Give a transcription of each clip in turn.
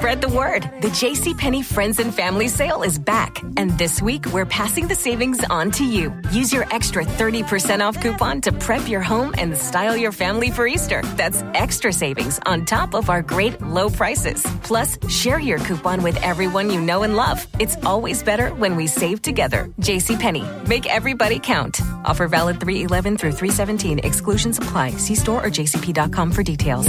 spread the word. The JCPenney Friends and Family Sale is back. And this week, we're passing the savings on to you. Use your extra 30% off coupon to prep your home and style your family for Easter. That's extra savings on top of our great low prices. Plus, share your coupon with everyone you know and love. It's always better when we save together. JCPenney. Make everybody count. Offer valid 3/11 through 3/17. Exclusions apply. See store or jcp.com for details.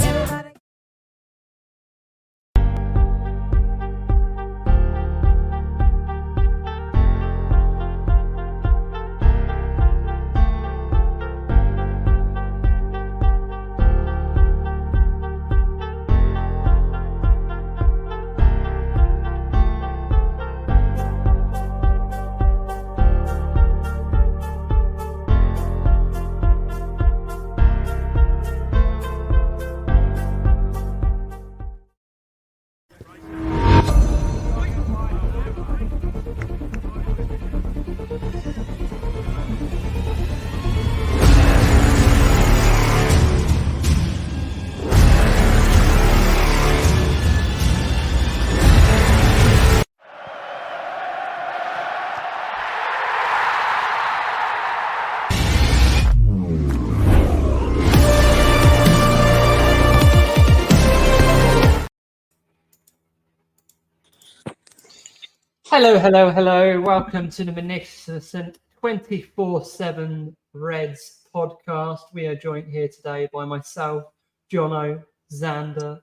Hello. Welcome to the magnificent 24/7 Reds podcast. We are joined here today by myself, Jono, Xander,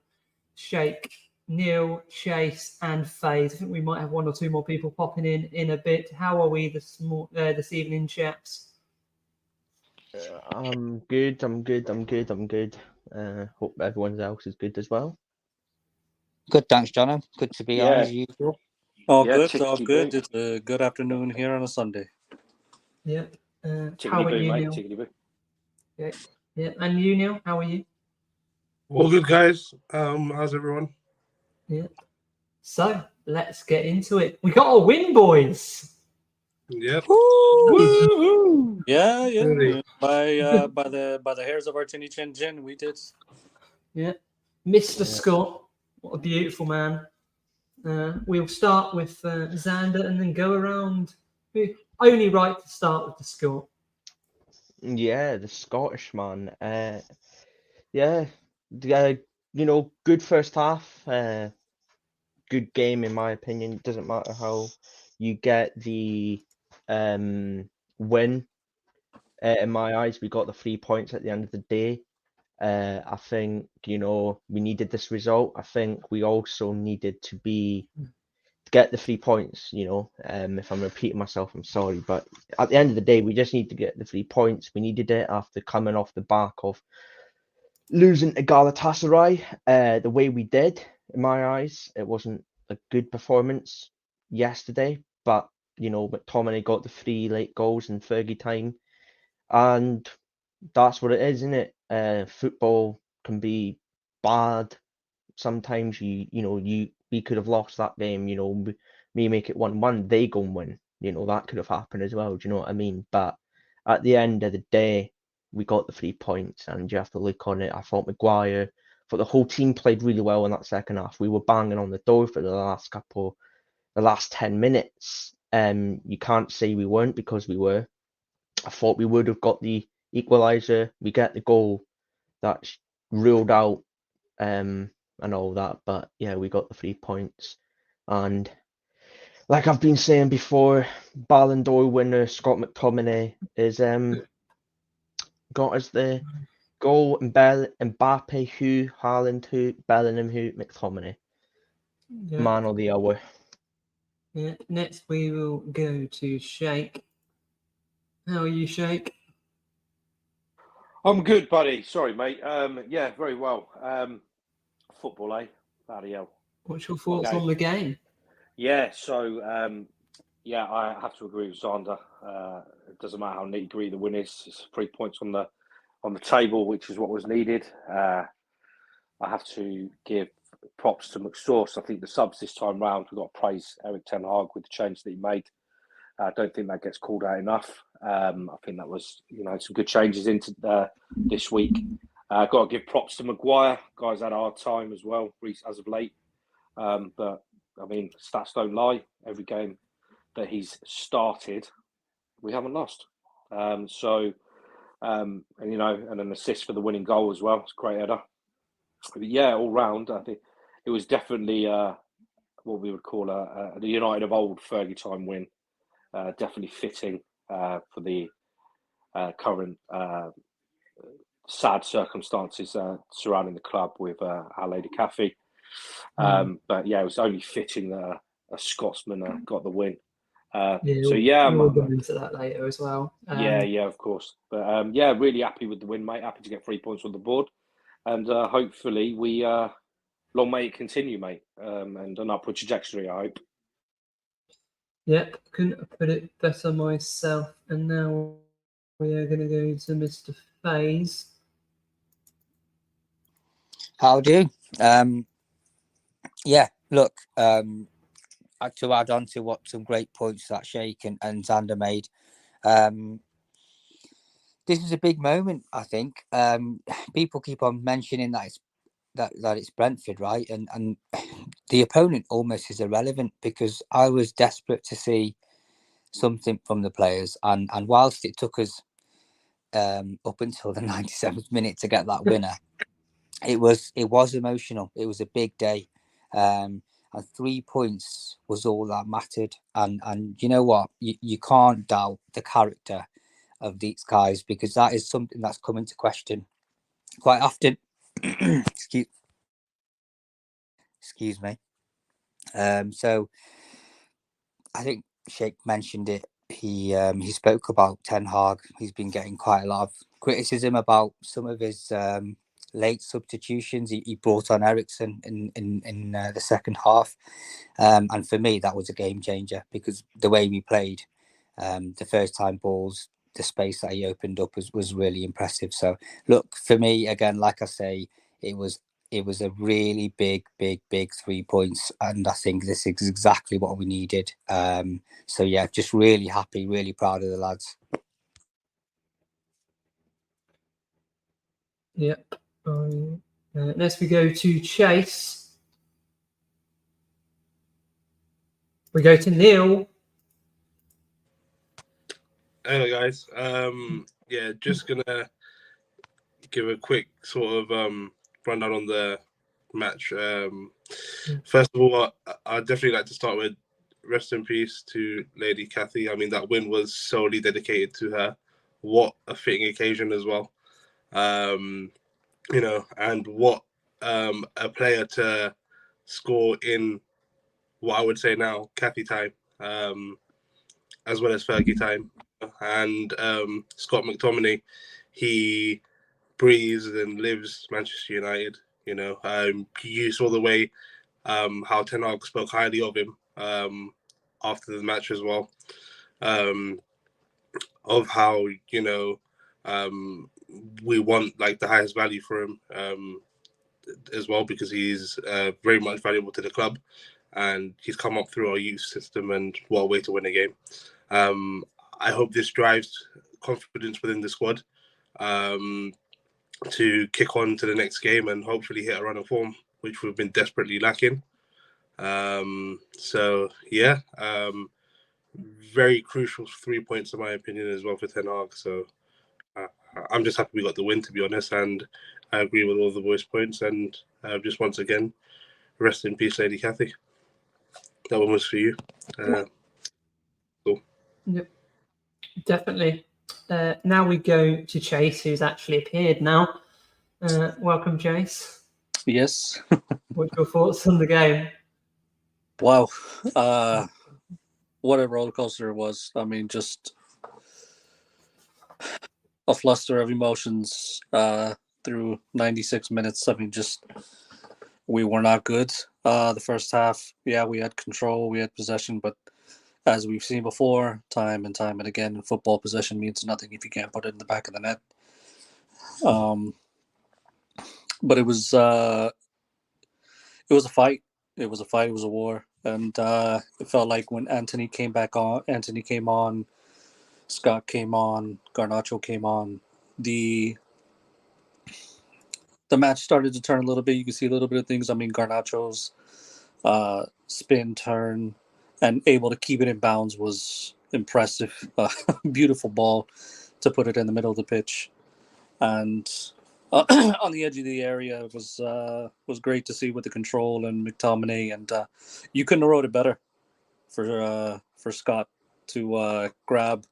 Sheikh, Neil, Chase, and FaZe. I think we might have one or two more people popping in a bit. How are we this evening, chaps? I'm good. Hope everyone else is good as well. Good, thanks, Jono. Good to be on as usual. All good. It's a good afternoon here on a Sunday. Yeah. How are you, Neil? Yeah. And you, Neil? How are you? All good, guys. How's everyone? Yeah. So let's get into it. We got a win, boys. Yep. Woo! Yeah. By the hairs of our chinny chin chin, we did. Yeah. Mr. Scott, what a beautiful man. We'll start with Xander and then go around. Only right to start with the score. Yeah, the Scottish man. Good first half. Good game in my opinion. It doesn't matter how you get the win. In my eyes, we got the 3 points at the end of the day. I think, we needed this result. I think we also needed to get the 3 points, if I'm repeating myself, I'm sorry. But at the end of the day, we just need to get the 3 points. We needed it after coming off the back of losing to Galatasaray the way we did, in my eyes. It wasn't a good performance yesterday, but, McTominay got the 3 late goals in Fergie time. And that's what it is, isn't it? Football can be bad. Sometimes we could have lost that game, me make it 1-1, they go and win. That could have happened as well. Do you know what I mean? But at the end of the day, we got the 3 points, and you have to look on it. I thought the whole team played really well in that second half. We were banging on the door for the last 10 minutes. You can't say we weren't, because we were. I thought we would have got the equaliser. We get the goal that's ruled out and all that, but yeah, we got the 3 points. And like I've been saying before, Ballon d'Or winner Scott McTominay is got us the goal. Mbappe who, Haaland who, Bellingham who, McTominay. Yeah. Man of the hour. Yeah. Next we will go to Sheikh. How are you, Sheikh? I'm good, buddy. Sorry, mate. Yeah, very well. Football, eh? Bloody hell. What's your thoughts on the game? Yeah, so I have to agree with Xander. It doesn't matter how nitty-gritty the win is. It's 3 points on the table, which is what was needed. I have to give props to McSauce. I think the subs this time round, we've got to praise Eric Ten Hag with the change that he made. I don't think that gets called out enough. I think that was, some good changes into this week. Got to give props to Maguire. Guys had a hard time as well as of late. But I mean, stats don't lie. Every game that he's started, we haven't lost. And and an assist for the winning goal as well. It's a great header. But yeah, all round, I think it was definitely what we would call the United of old Fergie time win. Definitely fitting for the current sad circumstances surrounding the club with Our Lady Cathy. But yeah, it was only fitting that a Scotsman got the win. We'll go into that later as well. Yeah, of course. But yeah, really happy with the win, mate. Happy to get 3 points on the board, and hopefully we long may it continue, mate, and an upward trajectory, I hope. Yep, couldn't put it better myself. And now we are going to go to Mr. FaZe. How do you? Yeah, look, to add on to what some great points that Sheikh and Xander made, this is a big moment, I think. People keep on mentioning that it's Brentford, right? And the opponent almost is irrelevant, because I was desperate to see something from the players, and whilst it took us up until the 97th minute to get that winner, it was emotional. It was a big day, and 3 points was all that mattered. And you know what, you can't doubt the character of these guys, because that is something that's come into question quite often. Excuse me. So I think Sheikh mentioned it. He spoke about Ten Hag. He's been getting quite a lot of criticism about some of his late substitutions. He brought on Eriksen in the second half, and for me that was a game changer, because the way we played, the first time balls, the space that he opened up was really impressive. So look, for me, again, like I say, it was a really big 3 points, and I think this is exactly what we needed. So yeah, just really happy, really proud of the lads. Yep. Next we go to Chase. We go to Neil. Hello, guys. Yeah, just gonna give a quick sort of rundown on the match. First of all, I'd definitely like to start with rest in peace to Lady Cathy. I mean, that win was solely dedicated to her. What a fitting occasion as well. And what a player to score in what I would say now Cathy time, as well as Fergie time. And Scott McTominay, he breathes and lives Manchester United. You saw the way how Ten Hag spoke highly of him after the match as well, of how we want like the highest value for him as well, because he's very much valuable to the club, and he's come up through our youth system, and what a way to win a game. I hope this drives confidence within the squad to kick on to the next game and hopefully hit a run of form, which we've been desperately lacking. So yeah, very crucial 3 points in my opinion as well for Ten Hag. So I'm just happy we got the win, to be honest, and I agree with all the voice points. And just once again, rest in peace, Lady Cathy. That one was for you. Cool. Yep, definitely. Now we go to Chase, who's actually appeared now. Welcome, Chase. Yes. What's your thoughts on the game? Wow. What a roller coaster it was. I mean, just a fluster of emotions through 96 minutes. I mean, just we were not good. The first half, yeah, we had control, we had possession, but as we've seen before, time and again, football possession means nothing if you can't put it in the back of the net. But it was a fight. It was a fight. It was a war, and it felt like when Anthony came on, Scott came on, Garnacho came on, the match started to turn a little bit. You can see a little bit of things. I mean, Garnacho's spin, turn, and able to keep it in bounds was impressive. Beautiful ball to put it in the middle of the pitch, and on the edge of the area was great to see with the control and McTominay, and you couldn't have wrote it better for Scott to grab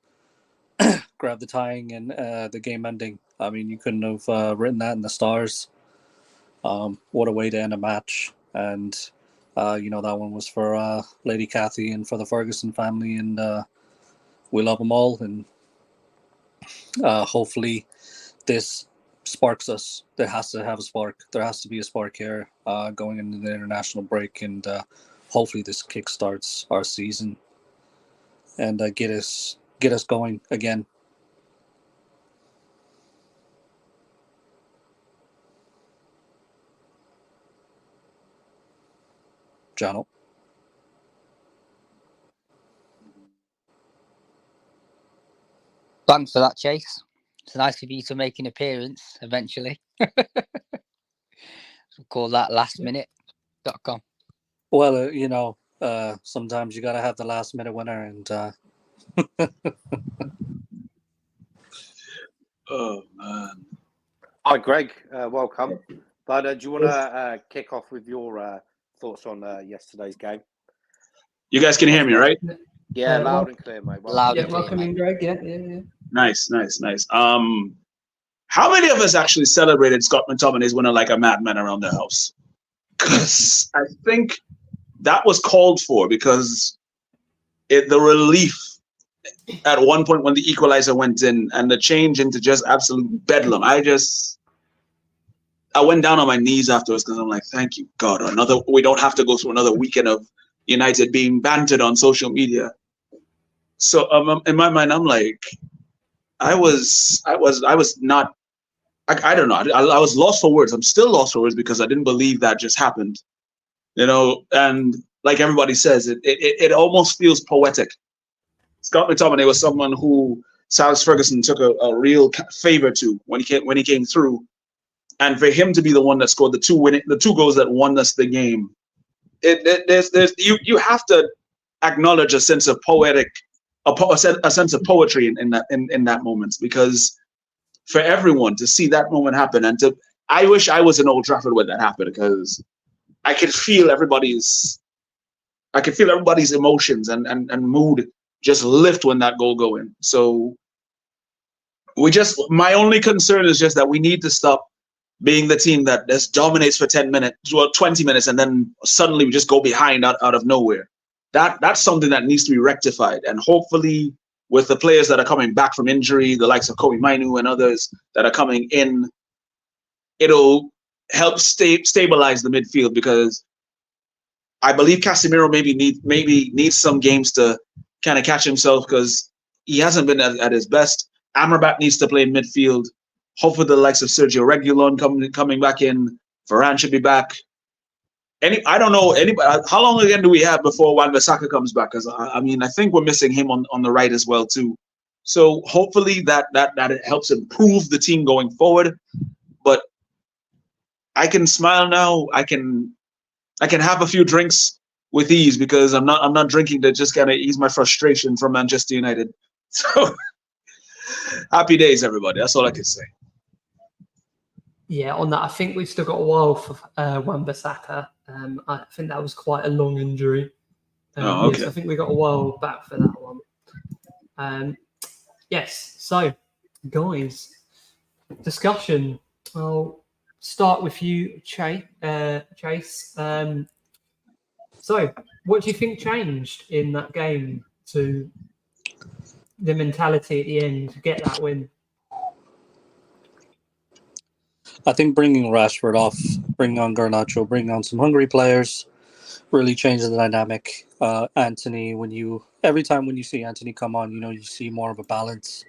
the tying and the game ending. I mean, you couldn't have written that in the stars. What a way to end a match. And, that one was for Lady Kathy and for the Ferguson family. And we love them all. And hopefully this sparks us. There has to have a spark. There has to be a spark here going into the international break. And hopefully this kickstarts our season and get us going again. Jono. Thanks for that, Chase. It's nice of you to make an appearance eventually. We'll call that lastminute.com. Well, sometimes you got to have the last minute winner. And oh, man. Hi, Greg. Welcome. But do you want to kick off with your thoughts on yesterday's game? You guys can hear me, right? Yeah, loud and clear, mate. Loud and clear, welcome in, Greg. Yeah. Nice. How many of us actually celebrated Scott McTominay's winner like a madman around the house? Because I think that was called for, because the relief at one point when the equalizer went in and the change into just absolute bedlam. I went down on my knees afterwards because I'm like, thank you, God. We don't have to go through another weekend of United being bantered on social media. So in my mind, I'm like, I was not, I don't know. I was lost for words. I'm still lost for words because I didn't believe that just happened, and like everybody says, it almost feels poetic. Scott McTominay was someone who Alex Ferguson took a real favor to when he came through, and for him to be the one that scored the two goals that won us the game, you have to acknowledge a sense of a sense of poetry in that moment, because for everyone to see that moment happen, I wish I was in Old Trafford when that happened, because I could feel everybody's emotions and mood just lift when that goal go in. So my only concern is just that we need to stop being the team that just dominates for 20 minutes, and then suddenly we just go behind out of nowhere. That's something that needs to be rectified. And hopefully with the players that are coming back from injury, the likes of Kobe Mainu and others that are coming in, it'll help stabilize the midfield, because I believe Casemiro maybe needs some games to kind of catch himself, because he hasn't been at his best. Amrabat needs to play in midfield. Hopefully the likes of Sergio Reguilon coming back in. Varane should be back. I don't know anybody. How long again do we have before Wan-Bissaka comes back? Because I think we're missing him on the right as well too. So hopefully that it helps improve the team going forward. But I can smile now. I can have a few drinks with ease, because I'm not drinking to just kind of ease my frustration from Manchester United. So happy days, everybody. That's all I can say. Yeah, on that, I think we've still got a while for Wan-Bissaka. I think that was quite a long injury. Okay. Yes, I think we got a while back for that one. Yes, so, guys, discussion. I'll start with you, Chase. So, what do you think changed in that game to the mentality at the end to get that win? I think bringing Rashford off, bringing on Garnacho, bringing on some hungry players really changed the dynamic. Anthony, every time when you see Anthony come on, you see more of a balance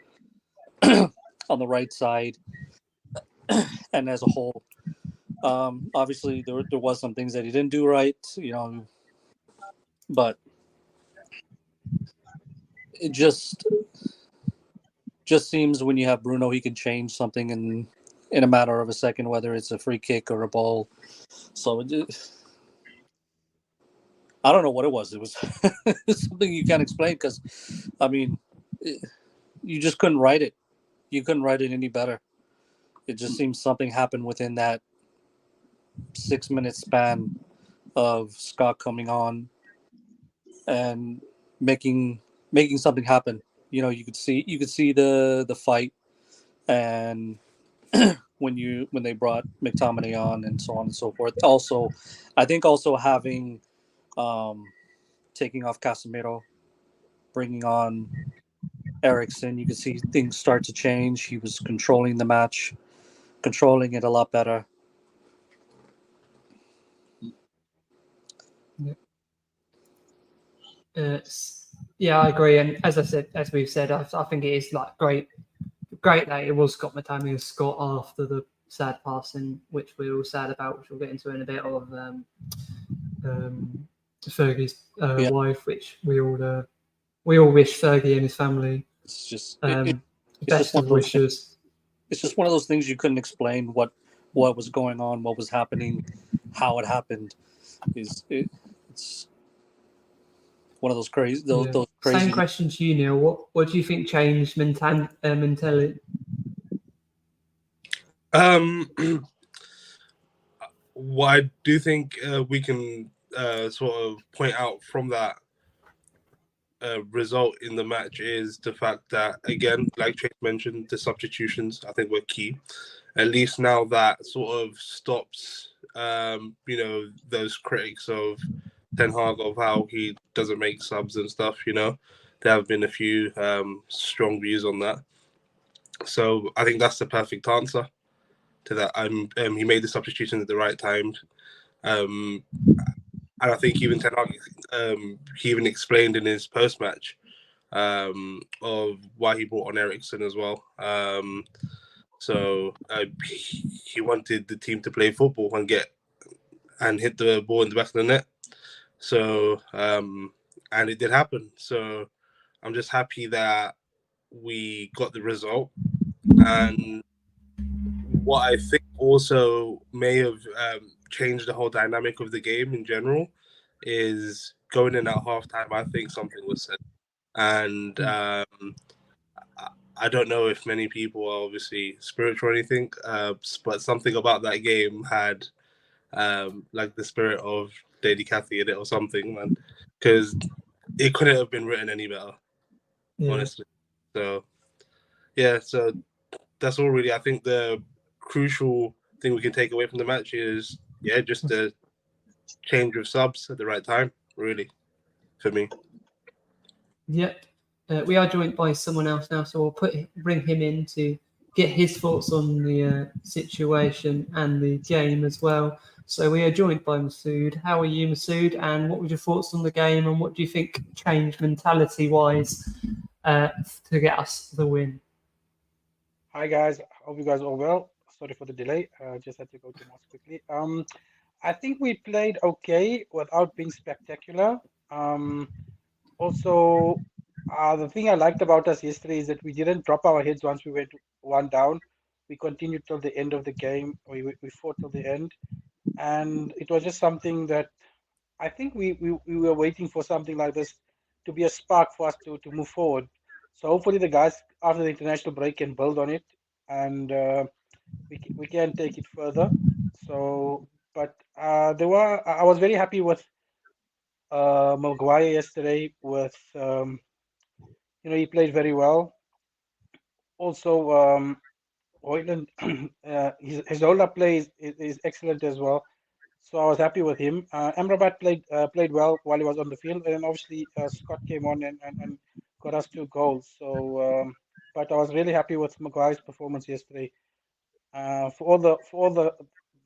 on the right side and as a whole. Obviously, there was some things that he didn't do right, but it just seems when you have Bruno, he can change something in a matter of a second, whether it's a free kick or a ball. So I don't know what it was. It was something you can't explain because, I mean, you just couldn't write it. You couldn't write it any better. It just seems something happened within that 6-minute span of Scott coming on and making something happen. You know, you could see the fight, and when they brought McTominay on and so on and so forth. Also, I think also having taking off Casemiro, bringing on Ericsson, you could see things start to change. He was controlling the match, controlling it a lot better. Yeah, I agree. And as we've said, I think it is like great that it was Scott McTominay and Scott after the sad passing, which we're all sad about, which we'll get into in a bit, of Fergie's wife, which we all wish Fergie and his family It's just best of wishes. It's just one of those things you couldn't explain what was going on, what was happening, how it happened. It's one of those crazy. Those crazy. Same question to you, Neil. What do you think changed mentality? What I do think we can sort of point out from that result in the match is the fact that, again, like Chase mentioned, the substitutions I think were key. At least now that sort of stops, those critics of Ten Hag of how he doesn't make subs and stuff. There have been a few strong views on that. So I think that's the perfect answer to that. He made the substitution at the right time. And I think even Ten Hag, he even explained in his post-match of why he brought on Ericsson as well. So he wanted the team to play football and hit the ball in the back of the net. So and it did happen. So I'm just happy that we got the result. And what I think also may have changed the whole dynamic of the game in general is going in at halftime. I think something was said, and I don't know if many people are obviously spiritual or anything, but something about that game had like the spirit of Lady Cathy in it or something, man, because it couldn't have been written any better, honestly. So yeah, so that's all really. I think the crucial thing we can take away from the match is just the change of subs at the right time, really, for me. Yep. We are joined by someone else now, so we'll bring him in to get his thoughts on the situation and the game as well. So we are joined by Masood. How are you, Masood? And what were your thoughts on the game? And what do you think changed mentality-wise to get us the win? Hi guys, hope you guys are well. Sorry for the delay. Just had to go to Moss quickly. I think we played okay without being spectacular. Also, the thing I liked about us yesterday is that we didn't drop our heads once we went one down. We continued till the end of the game. We fought till the end, and it was just something that I think we were waiting for something like this to be a spark for us to move forward. So hopefully the guys after the international break can build on it, and we can take it further. So, but I was very happy with Maguire yesterday. With he played very well. Also, Hoyland, his hold-up play is excellent as well. So I was happy with him. Amrabat played well while he was on the field, and obviously Scott came on and got us 2 goals. So, but I was really happy with Maguire's performance yesterday. For all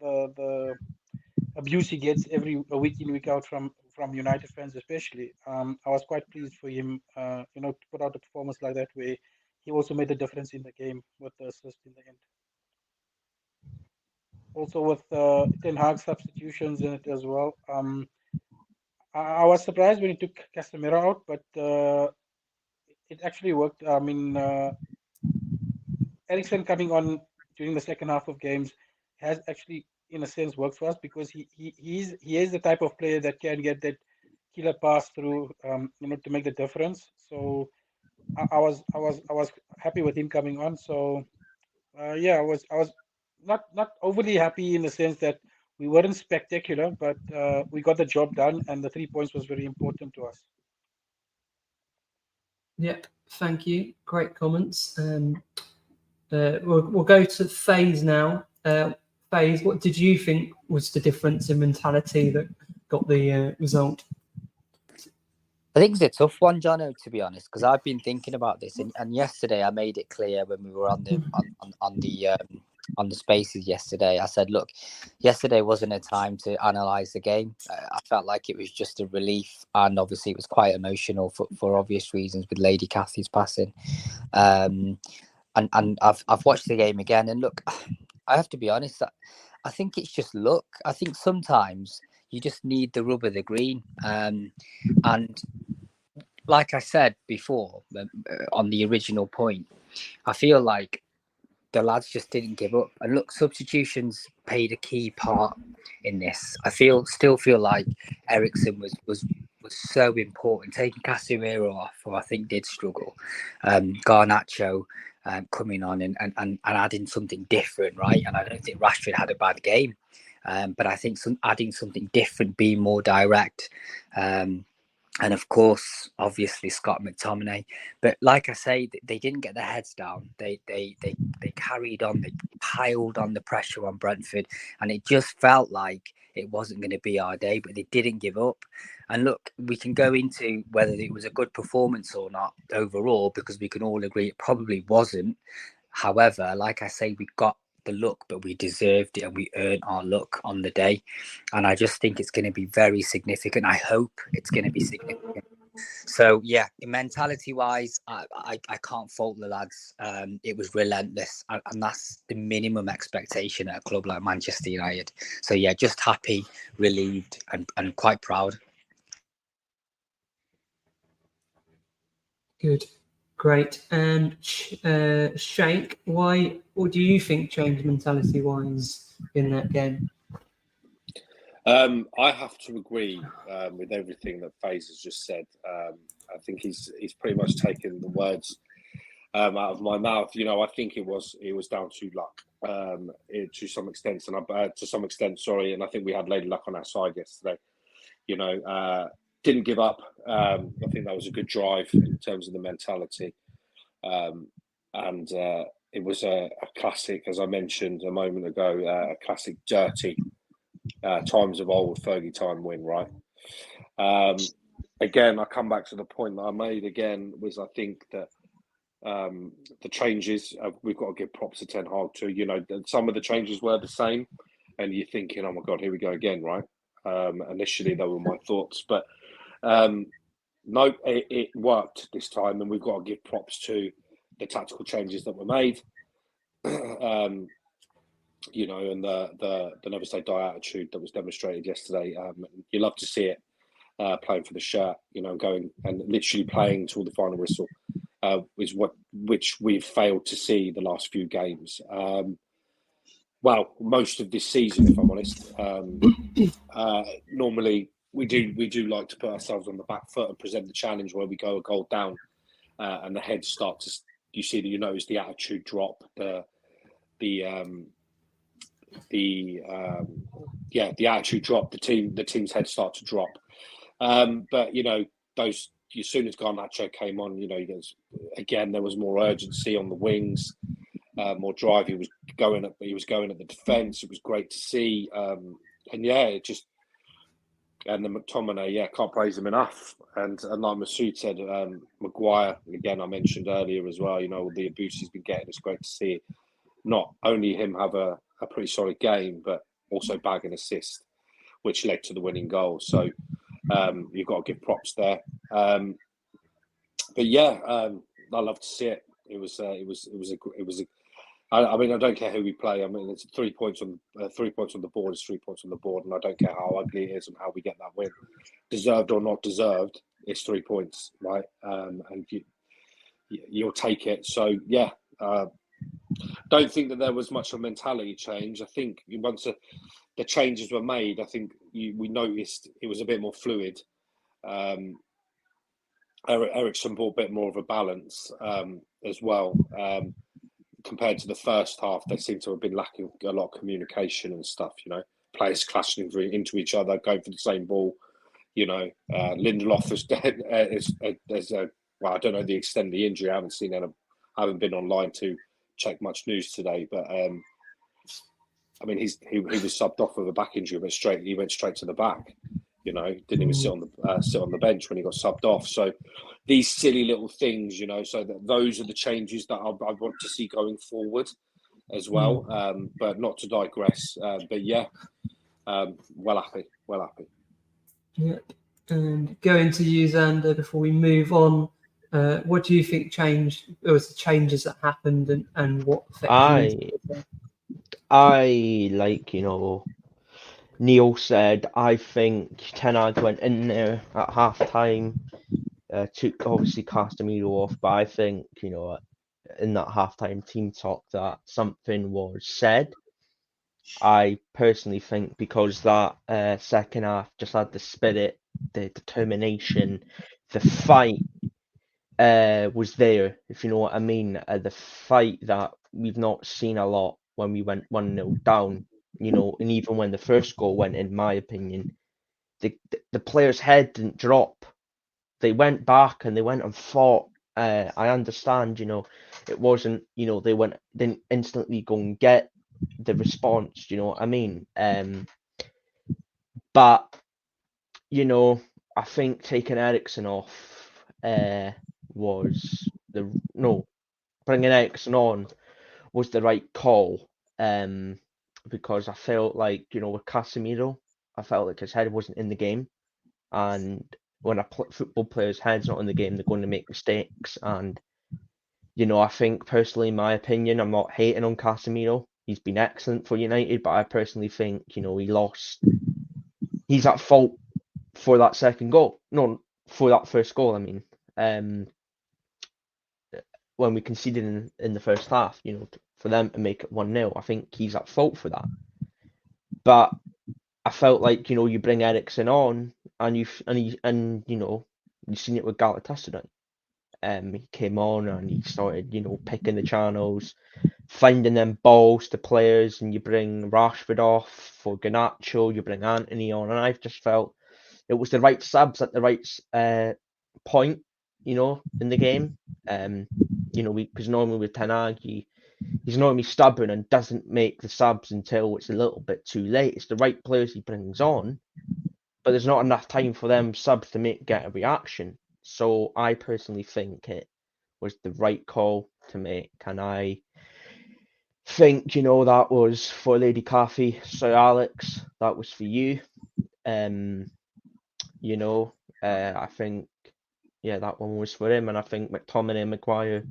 the abuse he gets week in week out from United fans, especially, I was quite pleased for him. To put out a performance like that, where he also made a difference in the game with the assist in the end. Also with Ten Hag substitutions in it as well. I was surprised when he took Casemiro out, but it actually worked. I mean, Ericsson coming on during the second half of games has actually, in a sense, worked for us because he is the type of player that can get that killer pass through, to make the difference. So I was happy with him coming on. So yeah, I was not overly happy in the sense that we weren't spectacular, but we got the job done, and the 3 points was very important to us. Yep, thank you. Great comments. We'll go to FaZe now. FaZe, what did you think was the difference in mentality that got the result? I think it's a tough one, Jono, to be honest, because I've been thinking about this, and yesterday I made it clear when we were on the spaces yesterday. I said, look, yesterday wasn't a time to analyse the game. I felt like it was just a relief, and obviously it was quite emotional for obvious reasons with Lady Cathy's passing. And I've watched the game again, and look, I have to be honest. I think it's just luck. I think sometimes you just need the rub of the green, and like I said before on the original point, I feel like the lads just didn't give up. And look, substitutions played a key part in this. Still feel like Ericsson was so important. Taking Casemiro off, who I think did struggle, Garnacho coming on and adding something different, right? And I don't think Rashford had a bad game, but I think adding something different, being more direct. And of course, obviously Scott McTominay. But like I say, they didn't get their heads down. They carried on. They piled on the pressure on Brentford, and it just felt like it wasn't going to be our day. But they didn't give up. And look, we can go into whether it was a good performance or not overall, because we can all agree it probably wasn't. However, like I say, we got the luck, but we deserved it and we earned our luck on the day. And I just think it's going to be very significant. I hope it's going to be significant. So yeah, mentality wise, I can't fault the lads. It was relentless, and that's the minimum expectation at a club like Manchester United. So yeah, just happy, relieved, and quite proud. Good, great. And Sheikh, what do you think changed mentality wise in that game? I have to agree with everything that FaZe has just said. I think he's pretty much taken the words out of my mouth. I think it was down to luck to some extent, sorry. And I think we had Lady Luck on our side yesterday. Didn't give up. I think that was a good drive in terms of the mentality, and it was a classic, as I mentioned a moment ago, a classic dirty. Times of old Fergie time win, right? Again, I come back to the point that I made again, was I think that the changes, we've got to give props to Ten Hag too. Some of the changes were the same, and you're thinking, oh my God, here we go again, right? Initially, they were my thoughts, but no, it worked this time, and we've got to give props to the tactical changes that were made. And the never say die attitude that was demonstrated yesterday. You love to see it, playing for the shirt, going and literally playing till the final whistle, which we've failed to see the last few games. Well, most of this season, if I'm honest. Normally we do like to put ourselves on the back foot and present the challenge where we go a goal down, and the heads start to. You see that you notice the attitude drop, the attitude drop. The team's heads start to drop. But those, as soon as Garnacho came on, there was more urgency on the wings, more drive. He was going at the defence. It was great to see. And the McTominay, can't praise him enough. And like Masood said, Maguire, again, I mentioned earlier as well, the abuse he's been getting. It's great to see not only him have a pretty solid game, but also bag an assist, which led to the winning goal. So you've got to give props there. I love to see it. I mean, I don't care who we play. I mean, it's 3 points on the board. It's 3 points on the board, and I don't care how ugly it is and how we get that win, deserved or not deserved. It's 3 points, right? And you'll take it. So yeah. Don't think that there was much of a mentality change. I think once the changes were made, I think we noticed it was a bit more fluid. Ericsson brought a bit more of a balance as well. Compared to the first half, they seem to have been lacking a lot of communication and stuff. Players clashing into each other, going for the same ball. Lindelof is well, I don't know the extent of the injury. I haven't seen any. I haven't been online to check much news today, but I mean, he was subbed off with a back injury, but he went straight to the back. Didn't even sit on the bench when he got subbed off. So these silly little things, so that those are the changes that I want to see going forward as well. But not to digress. But yeah, well happy. Yep. And going to you, Xander, before we move on, what do you think changed? There was the changes that happened, and what affected you? I like, Neil said, I think Ten Hag went in there at half time, took obviously Casemiro off, but I think, in that half-time team talk that something was said. I personally think because that second half just had the spirit, the determination, the fight was there, if you know what I mean. The fight that we've not seen a lot when we went 1-0 down, and even when the first goal went, in my opinion, the players' head didn't drop. They went back and they went and fought. I understand, it wasn't, they didn't instantly go and get the response, you know what I mean? But, I think taking Ericsson off bringing Ericsson on was the right call. Because I felt like, with Casemiro, I felt like his head wasn't in the game. And when a football player's head's not in the game, they're going to make mistakes. And, I think personally, in my opinion, I'm not hating on Casemiro. He's been excellent for United, but I personally think, he's at fault for that second goal. No, for that first goal, I mean. When we conceded in the first half, for them to make it 1-0, I think he's at fault for that. But I felt like, you bring Ericsson on, and you've seen it with Galatasaray. He came on and he started, picking the channels, finding them balls to players, and you bring Rashford off for Garnacho, you bring Anthony on, and I've just felt it was the right subs at the right point, in the game. Because normally with Ten Hag, he's normally stubborn and doesn't make the subs until it's a little bit too late. It's the right players he brings on, but there's not enough time for them subs to get a reaction. So I personally think it was the right call to make, and I think, that was for Lady Coffee. Sir Alex, that was for you. I think, that one was for him, and I think McTominay and Maguire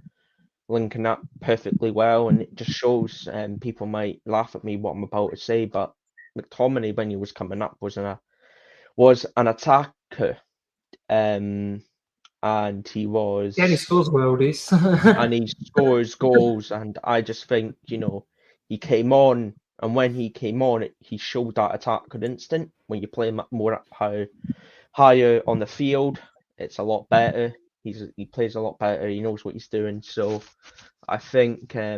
linking up perfectly well, and it just shows, people might laugh at me what I'm about to say, but McTominay, when he was coming up, was an attacker, and he was... Yeah, he scores worldies. and he scores goals, and I just think, he came on, and when he came on, he showed that attacker instinct. When you play him more up higher on the field, it's a lot better. He plays a lot better. He knows what he's doing. So I think, I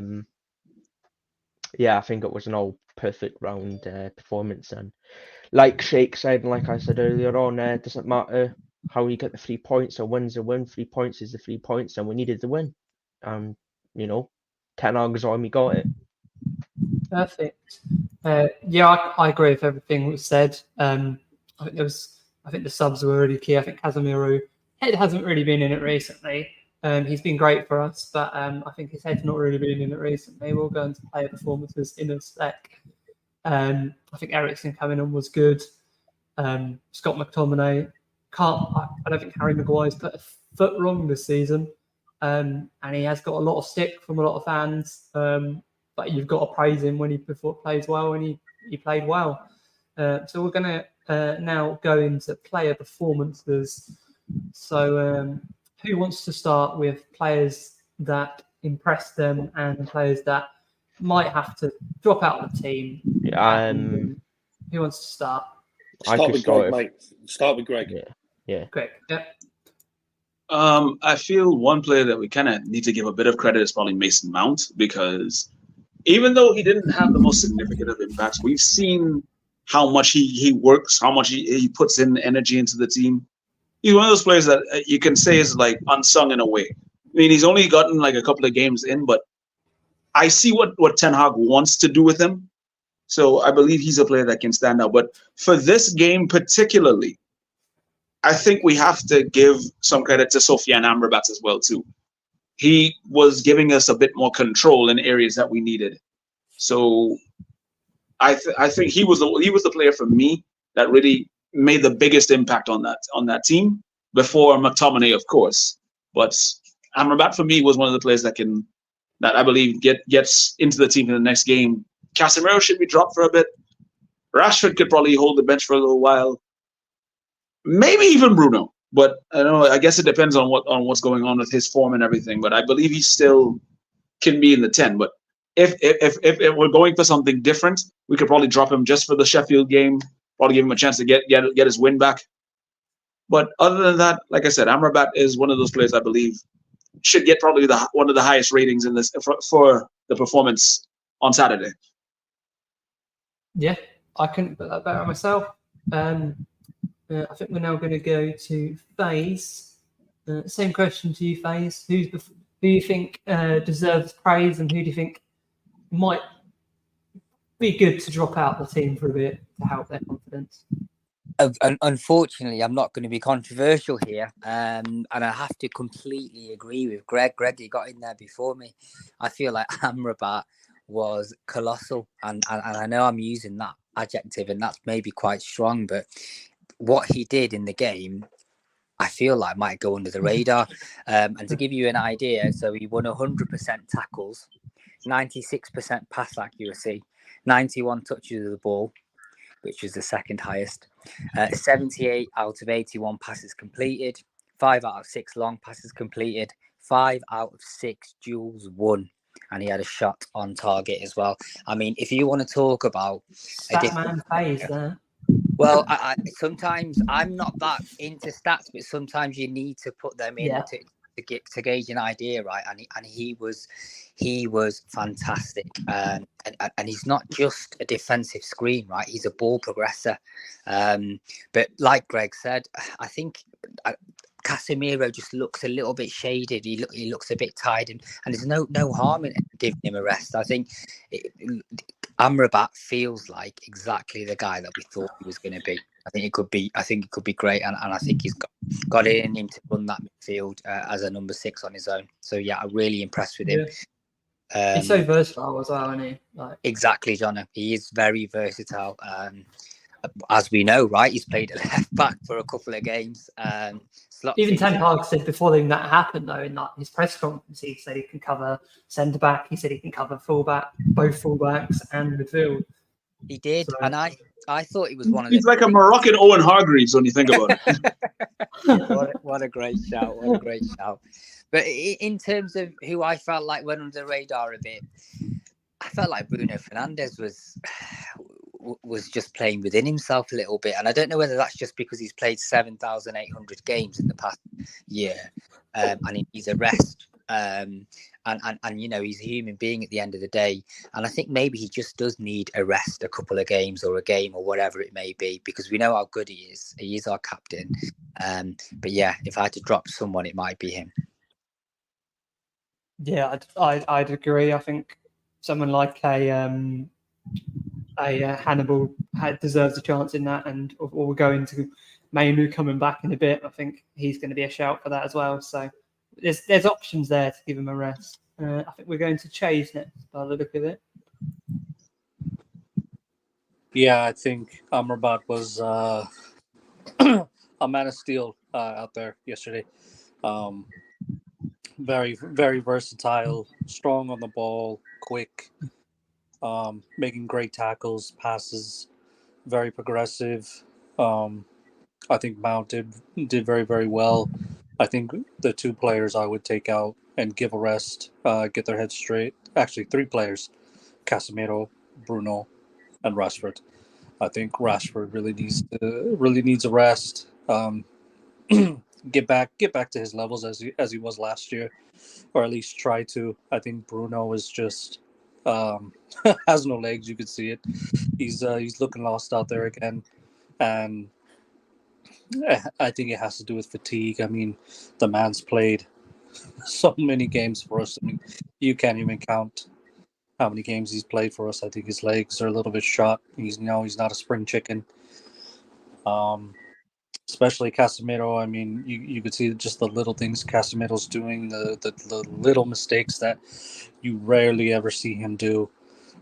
think it was an all perfect round performance. And like Sheikh said, and like I said earlier on, it doesn't matter how you get the 3 points. A win's a win. 3 points is the 3 points, and we needed the win. And Ten Hag's army got it. Perfect. I agree with everything that was said. I think the subs were really key. I think Casemiro hasn't really been in it recently. He's been great for us, but I think his head's not really been in it recently. We'll go into player performances in a sec. I think Ericsson coming on was good. Scott McTominay I don't think Harry Maguire's put a foot wrong this season, and he has got a lot of stick from a lot of fans. But you've got to praise him when he plays well, and he played well. So we're going to now go into player performances. So who wants to start with players that impressed them and players that might have to drop out of the team? Who wants to start? Start with Greg, mate. Start with Greg. Yeah. Quick. Yeah. I feel one player that we kind of need to give a bit of credit is probably Mason Mount, because even though he didn't have the most significant of impacts, we've seen how much he works, how much he puts in energy into the team. He's one of those players that you can say is like unsung in a way. I mean, he's only gotten like a couple of games in, but I see what Ten Hag wants to do with him. So I believe he's a player that can stand out. But for this game particularly, I think we have to give some credit to Sofiane Amrabat as well too. He was giving us a bit more control in areas that we needed. So I think he was the player for me that really made the biggest impact on that team before McTominay, of course. But Amrabat for me was one of the players that I believe gets into the team in the next game. Casemiro should be dropped for a bit. Rashford could probably hold the bench for a little while. Maybe even Bruno. But I guess it depends on what's going on with his form and everything. But I believe he still can be in the 10. But if we're going for something different, we could probably drop him just for the Sheffield game. Probably give him a chance to get his win back. But other than that, like I said, Amrabat is one of those players I believe should get probably one of the highest ratings in this for the performance on Saturday. Yeah, I couldn't put that better myself. I think we're now going to go to FaZe. Same question to you, FaZe. Who do you think deserves praise, and who do you think might be good to drop out the team for a bit to help their confidence? Unfortunately, I'm not going to be controversial here, and I have to completely agree with Greg. Greg, you got in there before me. I feel like Amrabat was colossal, and I know I'm using that adjective, and that's maybe quite strong, but what he did in the game, I feel like might go under the radar. And to give you an idea, so he won 100% tackles, 96% pass accuracy, 91 touches of the ball, which was the second highest, 78 out of 81 passes completed, 5 out of 6 long passes completed, 5 out of 6 duels won, and he had a shot on target as well. I mean, if you want to talk about Statman FaZe there. Well, I sometimes I'm not that into stats, but sometimes you need to put them in to gauge an idea, right? And he was fantastic, and he's not just a defensive screen, right? He's a ball progressor. But like Greg said, I think Casemiro just looks a little bit shaded. He looks a bit tired, and there's no harm in giving him a rest. I think Amrabat feels like exactly the guy that we thought he was going to be. I think it could be great, and I think he's got it in him to run that midfield as a number 6 on his own. So yeah, I'm really impressed with him. Yeah. He's so versatile as well, isn't he? Exactly, John. He is very versatile. As we know, right? He's played at left back for a couple of games. Even Ten Hag said before that happened, though, in his press conference, he said he can cover centre back. He said he can cover fullback, both fullbacks and midfield. He did, and I thought he was one of. He's like a Moroccan Owen Hargreaves when you think about it. What a great shout! What a great shout! But in terms of who I felt like went under the radar a bit, I felt like Bruno Fernandes was just playing within himself a little bit, and I don't know whether that's just because he's played 7,800 games in the past year, and he needs a rest, and he's a human being at the end of the day, and I think maybe he just does need a rest, a couple of games or a game or whatever it may be, because we know how good he is our captain, but yeah, if I had to drop someone, it might be him. Yeah, I'd agree. I think someone like a Hannibal deserves a chance in that, and we'll go into Mainu coming back in a bit. I think he's going to be a shout for that as well. So there's options there to give him a rest. I think we're going to Chase next by the look of it. Yeah, I think Amrabat was a man of steel out there yesterday. Very, very versatile, strong on the ball, quick, making great tackles, passes, very progressive. I think Mount did very, very well. I think the 2 players I would take out and give a rest, get their heads straight. Actually, 3 players: Casemiro, Bruno, and Rashford. I think Rashford really needs a rest. get back to his levels as he was last year, or at least try to. I think Bruno is just has no legs. You could see it. He's looking lost out there again, and I think it has to do with fatigue. I mean, the man's played so many games for us. I mean, you can't even count how many games he's played for us. I think his legs are a little bit shot. He's not a spring chicken. Especially Casemiro. I mean, you could see just the little things Casemiro's doing, the little mistakes that you rarely ever see him do.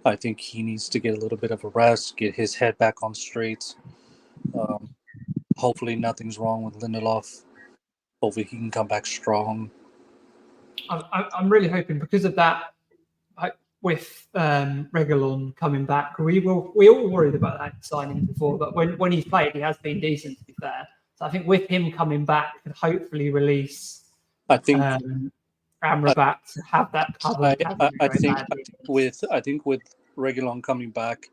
I think he needs to get a little bit of a rest, get his head back on straight. Hopefully nothing's wrong with Lindelof. Hopefully he can come back strong. I'm really hoping because of that. With Reguilon coming back, we all worried about that signing before, but when he's played, he has been decent, to be fair. So I think with him coming back, could hopefully release I think Amrabat to have that covered. I think with Reguilon coming back,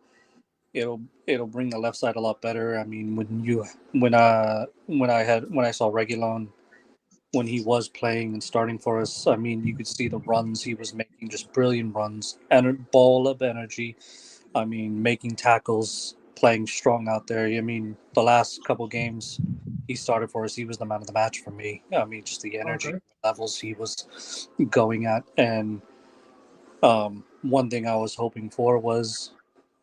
it'll bring the left side a lot better. I mean, when I saw Reguilon when he was playing and starting for us, I mean, you could see the runs he was making, just brilliant runs, and a ball of energy. I mean, making tackles, playing strong out there. I mean, the last couple games he started for us, he was the man of the match for me. I mean, just the energy levels he was going at. And one thing I was hoping for was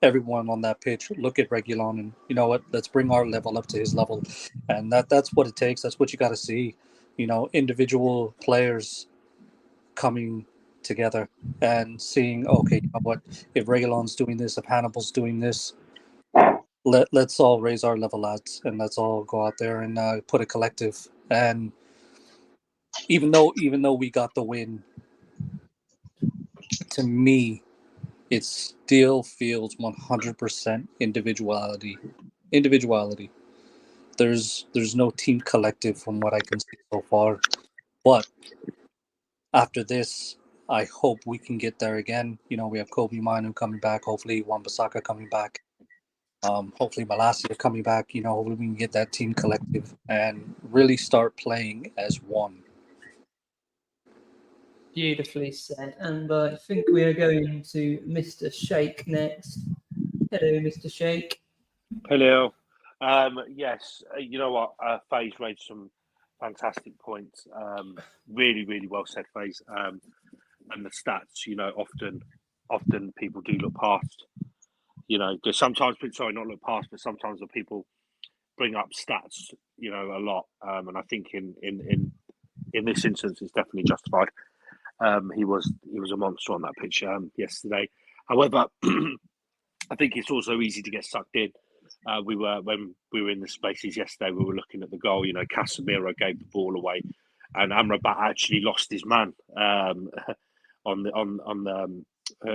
everyone on that pitch look at Reguilon and, you know what, let's bring our level up to his level. And that's what it takes. That's what you got to see. You know, individual players coming together and seeing, okay, you know what, if Reguilon's doing this, if Hannibal's doing this, let's all raise our level, lads, and let's all go out there and put a collective. And even though we got the win, to me, it still feels 100% individuality. There's no team collective from what I can see so far. But after this, I hope we can get there again. You know, we have Kobe Manu coming back. Hopefully, Wan-Bissaka coming back. Hopefully, Malacia coming back. You know, hopefully we can get that team collective and really start playing as one. Beautifully said. And I think we are going to Mr. Sheikh next. Hello, Mr. Sheikh. Hello. Yes, you know what? FaZe raised some fantastic points. Really, really well said, FaZe. And the stats, you know, often people do look past. You know, because sometimes, not look past, but sometimes the people bring up stats, you know, a lot. And I think in this instance, it's definitely justified. He was a monster on that pitch yesterday. However, I think it's also easy to get sucked in. When we were in the spaces yesterday, we were looking at the goal. You know, Casemiro gave the ball away, and Amrabat actually lost his man on the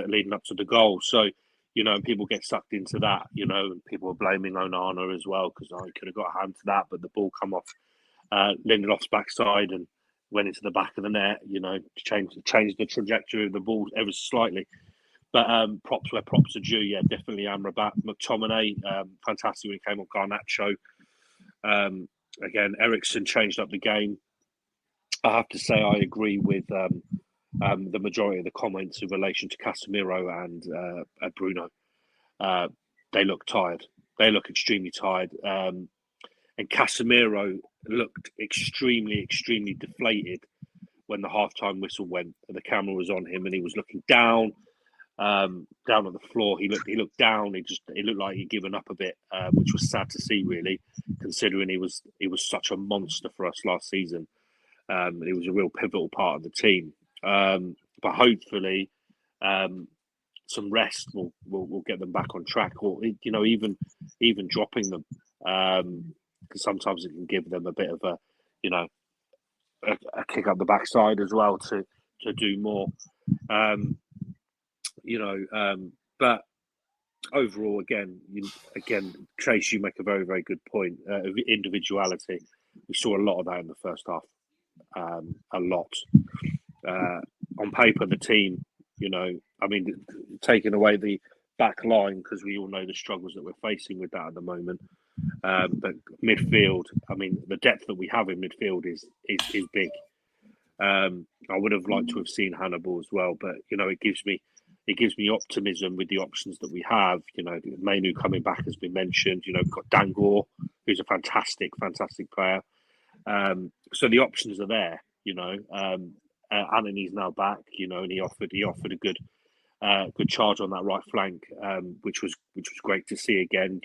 leading up to the goal. So, you know, people get sucked into that. You know, and people are blaming Onana as well because he could have got a hand to that, but the ball come off Lindelof's backside and went into the back of the net. You know, changed the trajectory of the ball ever slightly. But props where props are due. Yeah, definitely Amrabat. McTominay, fantastic when he came on Garnacho. Again, Eriksen changed up the game. I have to say I agree with the majority of the comments in relation to Casemiro and Bruno. They look tired. They look extremely tired. And Casemiro looked extremely, extremely deflated when the halftime whistle went and the camera was on him and he was looking down on the floor. He looked down. It looked like he'd given up a bit, which was sad to see, really, considering he was such a monster for us last season. He was a real pivotal part of the team. But hopefully, some rest will get them back on track, or you know, even dropping them, because sometimes it can give them a bit of a, you know, a kick up the backside as well to do more. But overall, again, Chase, you make a very, very good point. Individuality, we saw a lot of that in the first half. A lot. On paper, the team, you know, I mean, taking away the back line, because we all know the struggles that we're facing with that at the moment. But midfield, I mean, the depth that we have in midfield is big. I would have liked to have seen Hannibal as well, but it gives me optimism with the options that we have. Mainu coming back has been mentioned. We've got Dangor, who's a fantastic player. So the options are there. Anani's now back. And he offered a good charge on that right flank, which was great to see again.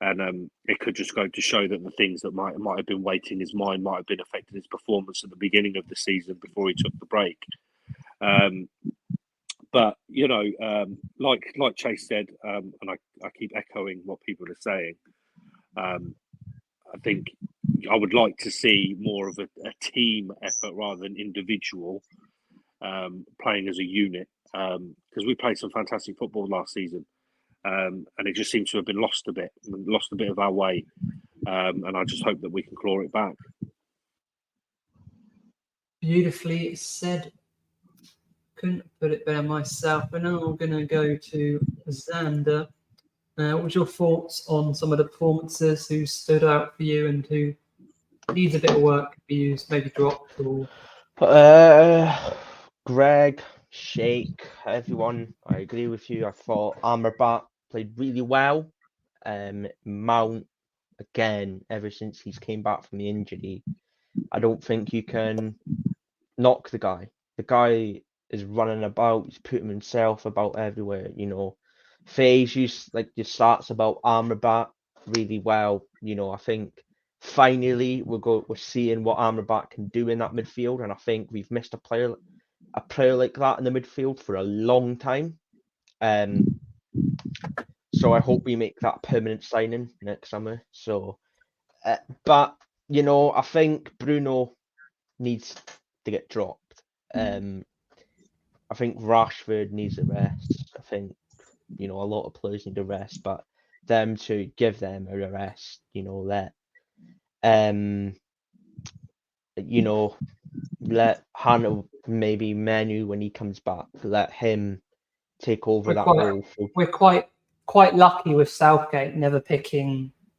And it could just go to show that the things that might have been weighting his mind might have been affecting his performance at the beginning of the season before he took the break. But like Chase said, and I keep echoing what people are saying. I think I would like to see more of a team effort rather than individual playing as a unit, because we played some fantastic football last season. And it just seems to have been lost a bit of our way. And I just hope that we can claw it back. Beautifully said. Couldn't put it better myself. And now I'm going to go to Xander. What was your thoughts on some of the performances who stood out for you and who needs a bit of work to be used, maybe dropped? Or Greg, Sheikh, everyone, I agree with you. I thought Amrabat played really well. Mount, again, ever since he's came back from the injury, I don't think you can knock the guy. The guy is running about, he's putting himself about everywhere, Faye's used your stats about Amrabat really well. I think finally we're seeing what Amrabat can do in that midfield, and I think we've missed a player like that in the midfield for a long time. So I hope we make that permanent signing next summer. So, but I think Bruno needs to get dropped. I think Rashford needs a rest. I think a lot of players need a rest, but them to give them a rest, let Hannah, maybe Menu when he comes back, let him take over role. We're quite lucky with Southgate never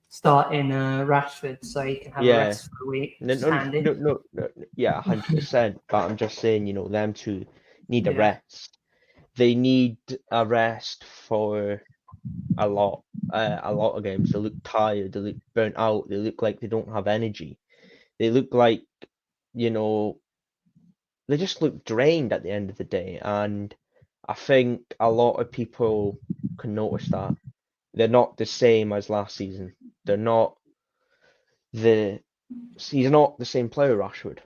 starting Rashford, so he can have a rest for a week. No, 100%. But I'm just saying, them two need a rest. They need a rest for a lot of games. They look tired. They look burnt out. They look like they don't have energy. They look like, they just look drained at the end of the day. And I think a lot of people can notice that. They're not the same as last season. He's not the same player, Rashford.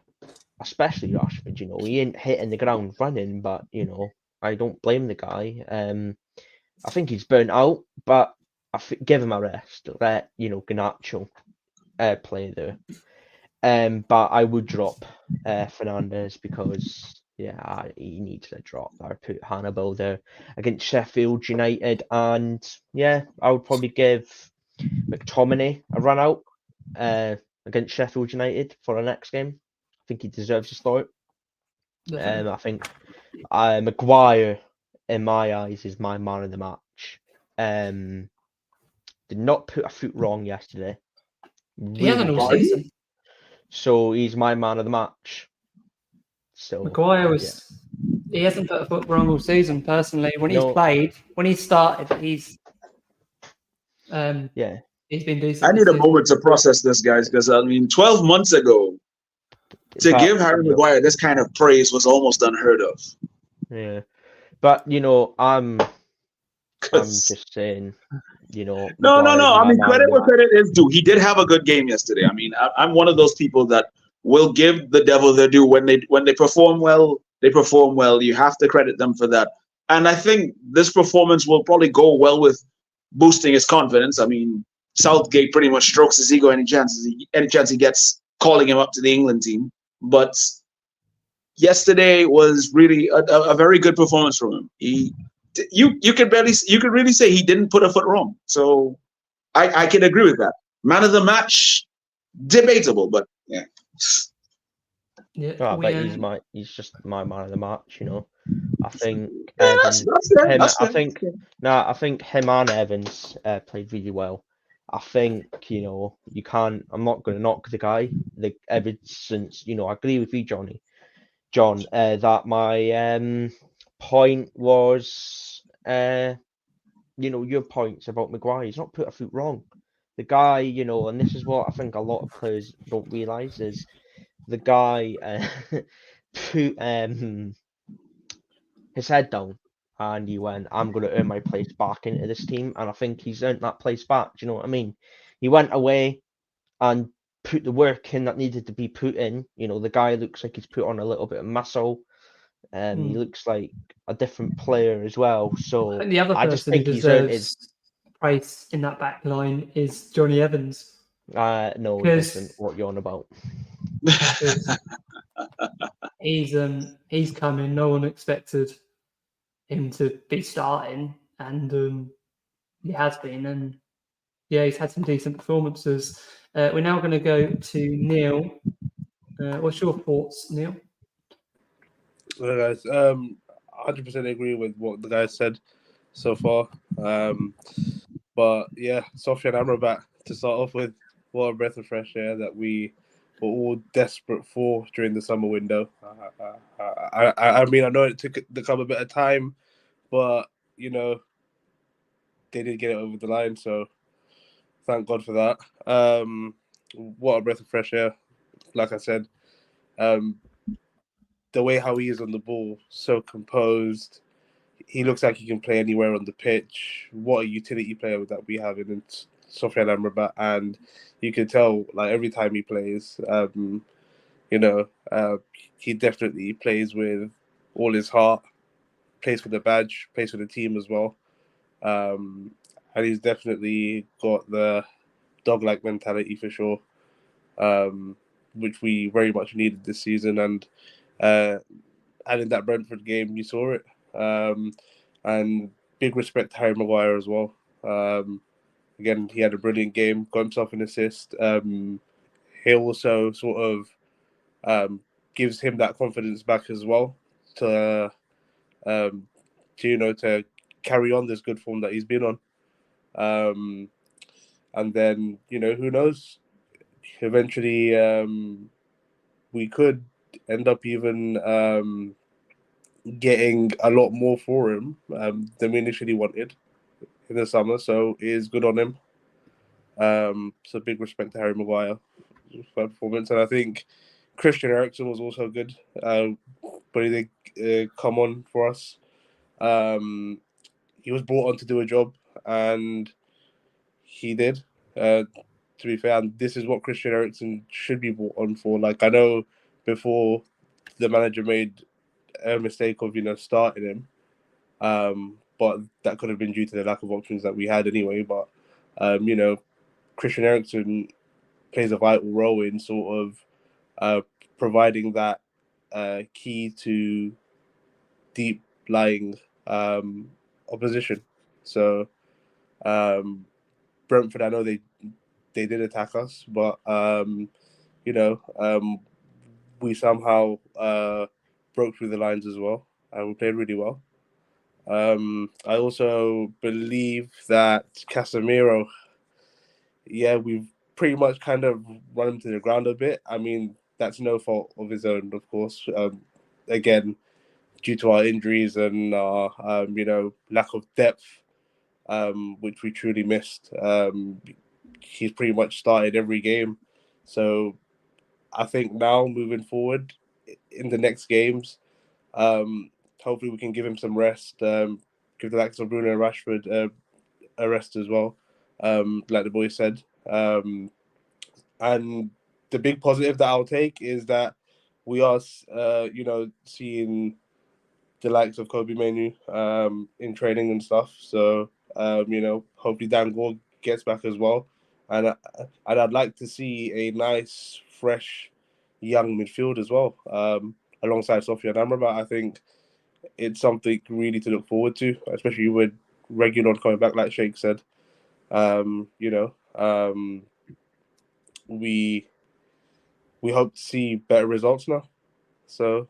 Especially Rashford, he ain't hitting the ground running, but, I don't blame the guy. I think he's burnt out, but give him a rest. Let, Garnacho play there. But I would drop Fernandes because, he needs a drop. I would put Hannibal there against Sheffield United. And, I would probably give McTominay a run out against Sheffield United for our next game. I think he deserves to start. I think Maguire, in my eyes, is my man of the match. Did not put a foot wrong yesterday. He hasn't all season. So he's my man of the match. So Maguire he hasn't put a foot wrong all season. Personally, when he started, he's been decent. I need a moment to process this, guys, because 12 months ago, give Harry Maguire this kind of praise was almost unheard of. Yeah, but I'm just saying, No. Credit where credit is due. He did have a good game yesterday. I'm one of those people that will give the devil their due. When they perform well, they perform well. You have to credit them for that. And I think this performance will probably go well with boosting his confidence. Southgate pretty much strokes his ego any chance he gets calling him up to the England team. But yesterday was really a very good performance from him. You could really say he didn't put a foot wrong. So I can agree with that. Man of the match, debatable, but yeah. But he's just my man of the match, I think that's fair. I think him and Evans played really well. I think, you can't. I'm not going to knock the guy. Ever since, I agree with you, John. That my point was, your points about Maguire. He's not put a foot wrong. The guy, and this is what I think a lot of players don't realise is the guy put his head down and he went, I'm going to earn my place back into this team. And I think he's earned that place back. Do you know what I mean? He went away and put the work in that needed to be put in. The guy looks like he's put on a little bit of muscle. He looks like a different player as well. I So think the other I just person who think he's earned his. deserves praise in that back line is Johnny Evans. No, he doesn't. What you're on about? He's coming. No one expected him to be starting, and he has been. And yeah, he's had some decent performances. We're now going to go to Neil. What's your thoughts, Neil? Well, guys, 100% agree with what the guys said so far. But yeah, Sofian Amrabat to start off with, what a breath of fresh air that we were all desperate for during the summer window. I mean, I know it took a bit of time, but they did get it over the line, so thank God for that. What a breath of fresh air, like I said. The way how he is on the ball, so composed. He looks like he can play anywhere on the pitch. What a utility player that we have in Sofian Amrabat, and you can tell like every time he plays, he definitely plays with all his heart, plays for the badge, plays for the team as well, and he's definitely got the dog-like mentality for sure, which we very much needed this season. And in that Brentford game, you saw it. And big respect to Harry Maguire as well. Again, he had a brilliant game, got himself an assist. He also sort of gives him that confidence back as well to carry on this good form that he's been on. And then, who knows? Eventually, we could end up even getting a lot more for him than we initially wanted in the summer. So it is good on him. So big respect to Harry Maguire for performance. And I think Christian Eriksen was also good, but he did come on for us. He was brought on to do a job, and he did. To be fair, and this is what Christian Eriksen should be brought on for. Like, I know before the manager made a mistake of starting him, but that could have been due to the lack of options that we had anyway. But Christian Eriksen plays a vital role in sort of providing that key to deep lying opposition. So Brentford, I know they did attack us, but we somehow broke through the lines as well, and we played really well. I also believe that Casemiro, we've pretty much kind of run him to the ground a bit. I mean, that's no fault of his own, of course. Again, due to our injuries and our, lack of depth, which we truly missed. He's pretty much started every game. So I think now moving forward in the next games, hopefully we can give him some rest, give the likes of Bruno and Rashford a rest as well, like the boy said. And the big positive that I'll take is that we are, seeing the likes of Kobe Manu in training and stuff. So, hopefully Dan Gore gets back as well. And I'd like to see a nice, fresh, young midfield as well, alongside Sofian Amrabat. I think it's something really to look forward to, especially with Reguilon coming back, like Sheikh said. We hope to see better results now. So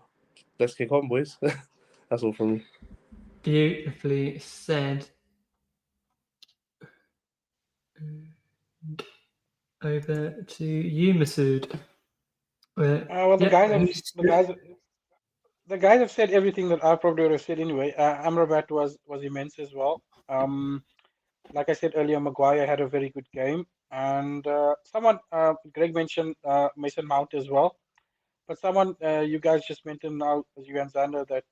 let's kick on, boys. That's all from me. Beautifully said. over to you, Masood. Well, the guys have said everything that I probably would have said anyway. Amrabat was immense as well. Like I said earlier, Maguire had a very good game, and Greg mentioned Mason Mount as well. But you guys just mentioned now, as you and Xander, that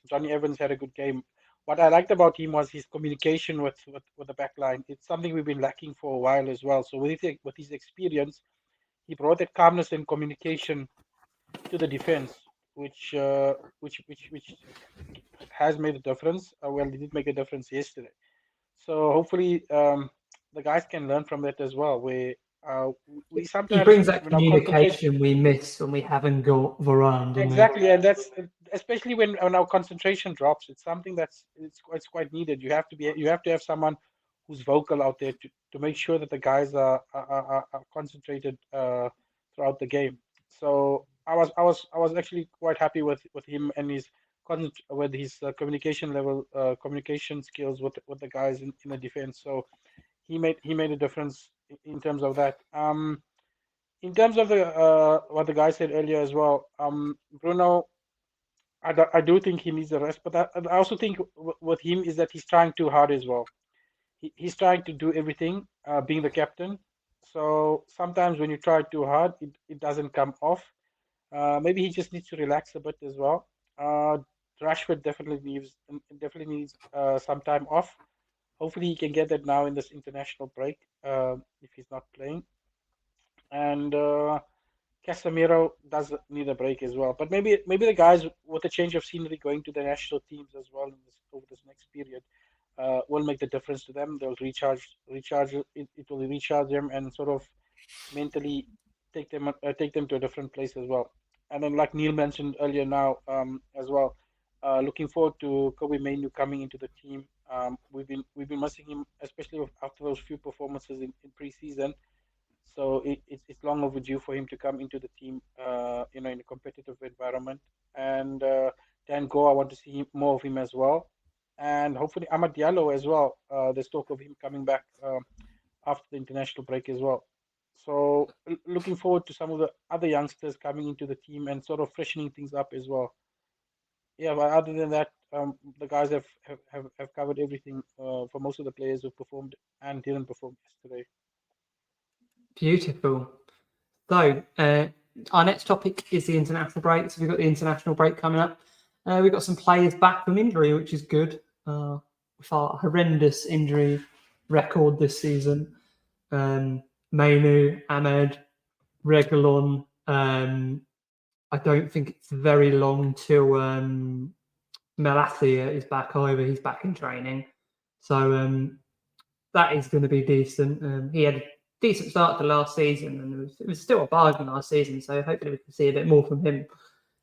Johnny Evans had a good game. What I liked about him was his communication with the back line. It's something we've been lacking for a while as well. So with his experience, he brought that calmness and communication to the defense, which has made a difference. Well, it did make a difference yesterday. So hopefully, the guys can learn from that as well. Where we sometimes he brings that communication we miss when we haven't got Varane. Exactly, and that's especially when our concentration drops. It's something it's quite needed. You have to have someone who's vocal out there to make sure that the guys are concentrated throughout the game. So I was actually quite happy with him and his communication level, communication skills with the guys in the defense. So he made a difference in terms of that. In terms of what the guy said earlier as well, Bruno, I do think he needs a rest, but I also think with him is that he's trying too hard as well. He's trying to do everything, being the captain. So sometimes when you try too hard, it doesn't come off. Maybe he just needs to relax a bit as well. Rashford definitely needs some time off. Hopefully he can get that now in this international break, if he's not playing. And Casemiro does need a break as well. But maybe the guys with a change of scenery going to the national teams as well over this next period will make the difference to them. They'll recharge. It will recharge them and sort of mentally take them to a different place as well. And then, like Neil mentioned earlier now as well, looking forward to Kobe Mainoo coming into the team. We've been missing him, especially after those few performances in pre-season. So it's long overdue for him to come into the team, in a competitive environment. And Dan Go, I want to see more of him as well. And hopefully Amad Diallo as well. There's talk of him coming back after the international break as well. So looking forward to some of the other youngsters coming into the team and sort of freshening things up as well. Yeah, but other than that, the guys have covered everything for most of the players who performed and didn't perform yesterday. Beautiful. So our next topic is the international break. So we've got the international break coming up. We've got some players back from injury, which is good. With our horrendous injury record this season, Mainoo, Ahmed, Reguilon. I don't think it's very long till Malacia is back either. He's back in training. So that is going to be decent. He had a decent start to last season, and it was still a bargain last season. So hopefully we can see a bit more from him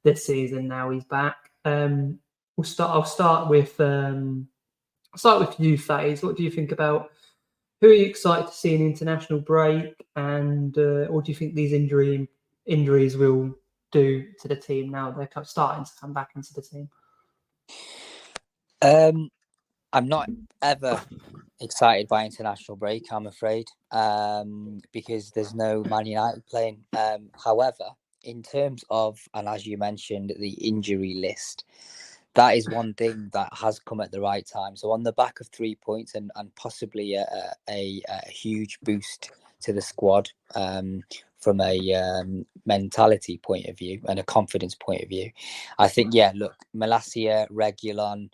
this season. Now he's back. I'll start with you, FaZe. What do you think about? Who are you excited to see in international break, and what do you think these injuries will do to the team now they're starting to come back into the team? I'm not ever excited by international break, I'm afraid, because there's no Man United playing. However, in terms of, and as you mentioned, the injury list, that is one thing that has come at the right time. So on the back of 3 points and possibly a huge boost to the squad from a mentality point of view and a confidence point of view, I think, look, Malacia, Reguilon,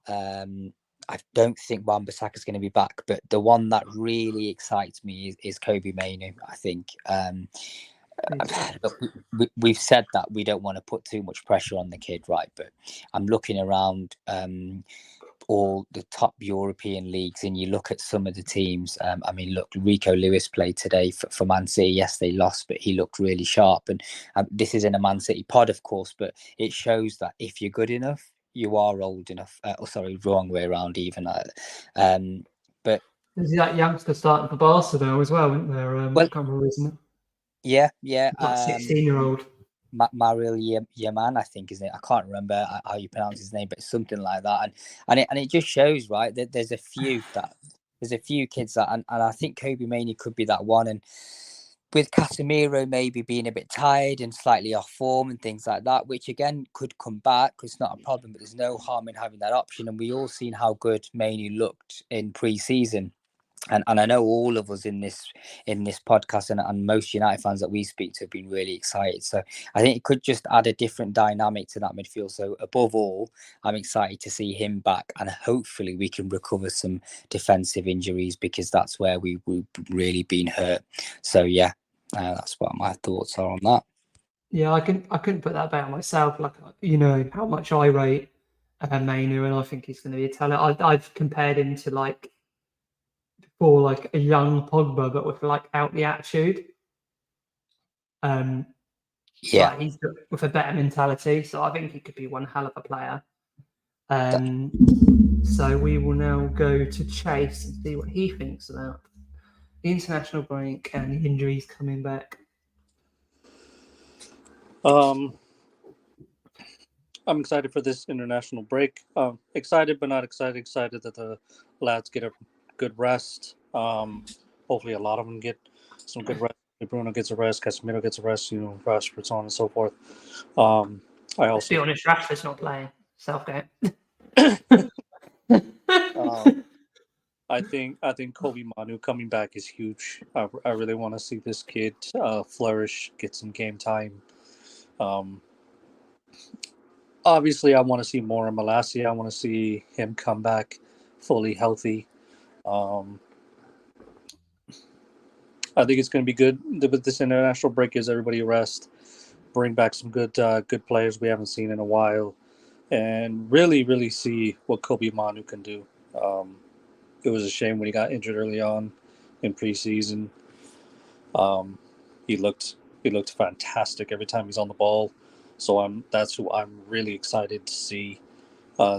I don't think Wan-Bissaka is going to be back, but the one that really excites me is Kobe Mainoo. I think look, we've said that we don't want to put too much pressure on the kid, right? But I'm looking around all the top European leagues, and you look at some of the teams. I mean, look, Rico Lewis played today for Man City. Yes, they lost, but he looked really sharp. And this isn't a Man City pod, of course, but it shows that if you're good enough, you are old enough. Wrong way around even. But there's that youngster starting for Barcelona as well, isn't there? I can't remember, isn't it? Yeah. 16-year-old. Maril Yaman, I think, isn't it? I can't remember how you pronounce his name, but it's something like that. And it just shows, right, that there's a few that there's a few kids that, and I think Kobe Mainoo could be that one. And with Casemiro maybe being a bit tired and slightly off form and things like that, which again could come back, it's not a problem, but there's no harm in having that option. And we all seen how good Mainoo looked in pre-season. And I know all of us in this podcast and most United fans that we speak to have been really excited. So I think it could just add a different dynamic to that midfield. So above all, I'm excited to see him back, and hopefully we can recover some defensive injuries, because that's where we've really been hurt. So yeah, that's what my thoughts are on that. Yeah, I couldn't put that down myself. Like, you know how much I rate Mainoo, and I think he's going to be a talent. I've compared him to like a young Pogba, but with like out the attitude. Yeah, he's with a better mentality, so I think he could be one hell of a player. So we will now go to Chase and see what he thinks about the international break and the injuries coming back. I'm excited for this international break. Excited but not excited. Excited that the lads get a good rest. Hopefully a lot of them get some good rest. Bruno gets a rest, Casemiro gets a rest, Rashford, so on and so forth. Let's be honest, Rashford's not playing. Southgate. I think Kobe Manu coming back is huge. I really want to see this kid flourish, get some game time. Obviously, I want to see more of Malacia. I want to see him come back fully healthy. I think it's going to be good with this international break. Is everybody rest, bring back some good players we haven't seen in a while, and really see what Kobe Manu can do. It was a shame when he got injured early on in preseason. He looked fantastic every time he's on the ball. So that's who I'm really excited to see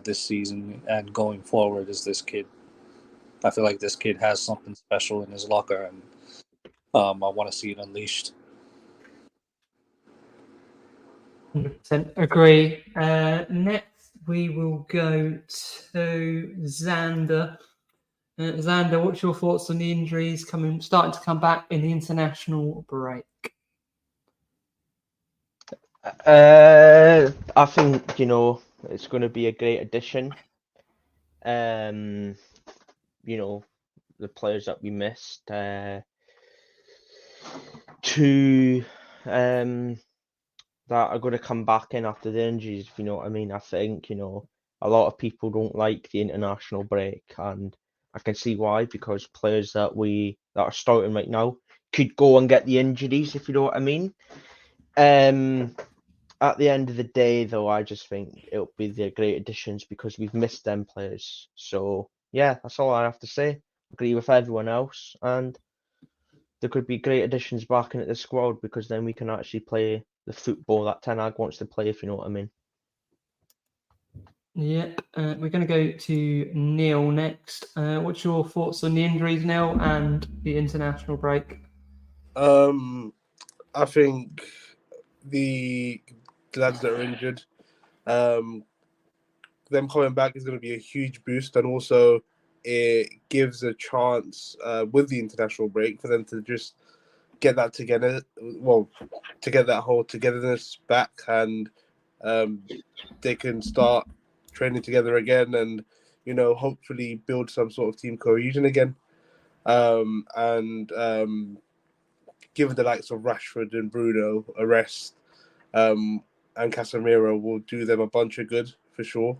this season and going forward is this kid. I feel like this kid has something special in his locker, and I want to see it unleashed. 100% agree. Next, we will go to Xander. Xander, what's your thoughts on the injuries starting to come back in the international break? I think it's going to be a great addition. The players that we missed to that are going to come back in after the injuries. If you know what I mean. I think a lot of people don't like the international break, and I can see why, because players that are starting right now could go and get the injuries. If you know what I mean. At the end of the day, though, I just think it'll be the great additions because we've missed them players. So yeah, that's all I have to say. Agree with everyone else, and there could be great additions back into the squad because then we can actually play the football that Ten Hag wants to play, if you know what I mean. Yep, we're going to go to Neil next. What's your thoughts on the injuries, Neil, and the international break? I think the lads that are injured, them coming back is going to be a huge boost, and also it gives a chance with the international break for them to just get that together. Well, to get that whole togetherness back, and they can start training together again, and hopefully build some sort of team cohesion again. And given the likes of Rashford and Bruno a rest, and Casemiro will do them a bunch of good for sure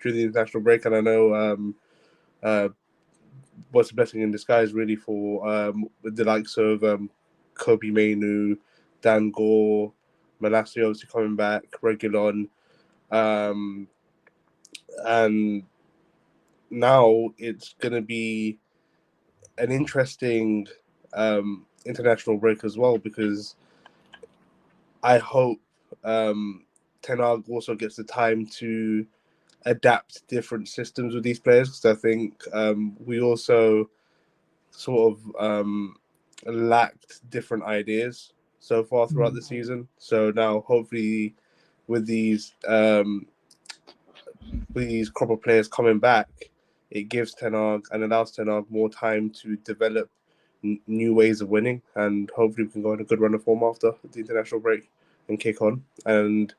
through the international break. And I know what's a blessing in disguise really for the likes of Kobe Mainoo, Dan Gore, Malacia obviously coming back, Reguilon, and now it's going to be an interesting international break as well, because I hope Ten Hag also gets the time to adapt different systems with these players, because I think we also sort of lacked different ideas so far throughout the season. So now hopefully with these crop of players coming back, it gives Ten Hag and allows Ten Hag more time to develop new ways of winning, and hopefully we can go on a good run of form after the international break and kick on. And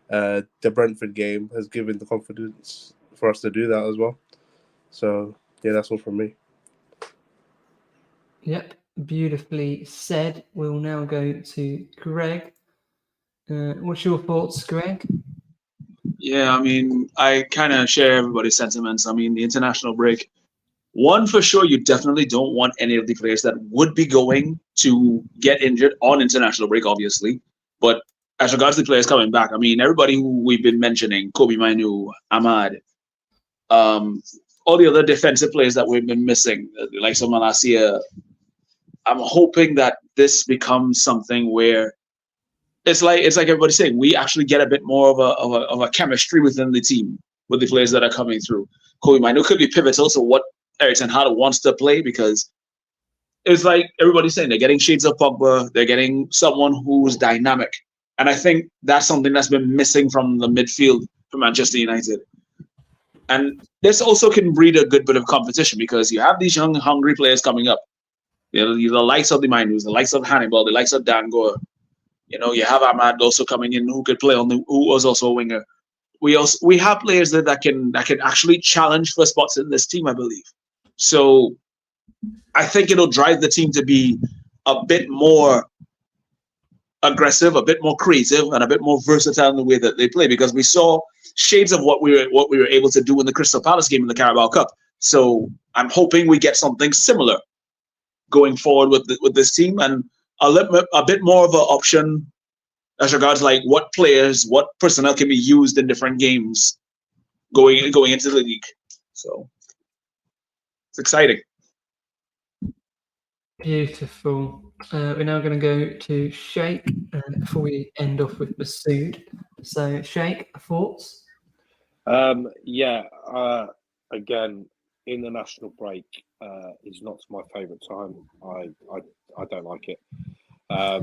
the Brentford game has given the confidence for us to do that as well. So yeah, that's all from me. Yep, beautifully said. We'll now go to Greg. What's your thoughts, Greg? Yeah, I mean, I kind of share everybody's sentiments. I mean, the international break, one for sure, you definitely don't want any of the players that would be going to get injured on international break, obviously. But as regards to the players coming back, I mean, everybody who we've been mentioning, Kobe Mainu, Ahmad, all the other defensive players that we've been missing, like some last year, I'm hoping that this becomes something where it's like everybody's saying, we actually get a bit more of a chemistry within the team with the players that are coming through. Kobe Mainu could be pivotal to what Eric Ten Hag wants to play, because it's like everybody's saying, they're getting shades of Pogba, they're getting someone who's dynamic. And I think that's something that's been missing from the midfield for Manchester United. And this also can breed a good bit of competition, because you have these young, hungry players coming up. You know, the likes of the Mainus, the likes of Hannibal, the likes of Dangor. You know, you have Ahmad also coming in, who could play who was also a winger. We have players that can actually challenge for spots in this team, I believe. So I think it'll drive the team to be a bit more aggressive, a bit more creative, and a bit more versatile in the way that they play, because we saw shades of what we were able to do in the Crystal Palace game in the Carabao Cup. So I'm hoping we get something similar going forward with this team, and a bit more of an option as regards like what players, what personnel can be used in different games going into the league. So it's exciting. Beautiful. We're now going to go to Sheikh before we end off with Masood. So, Sheikh, thoughts? Again, international break is not my favourite time. I don't like it. I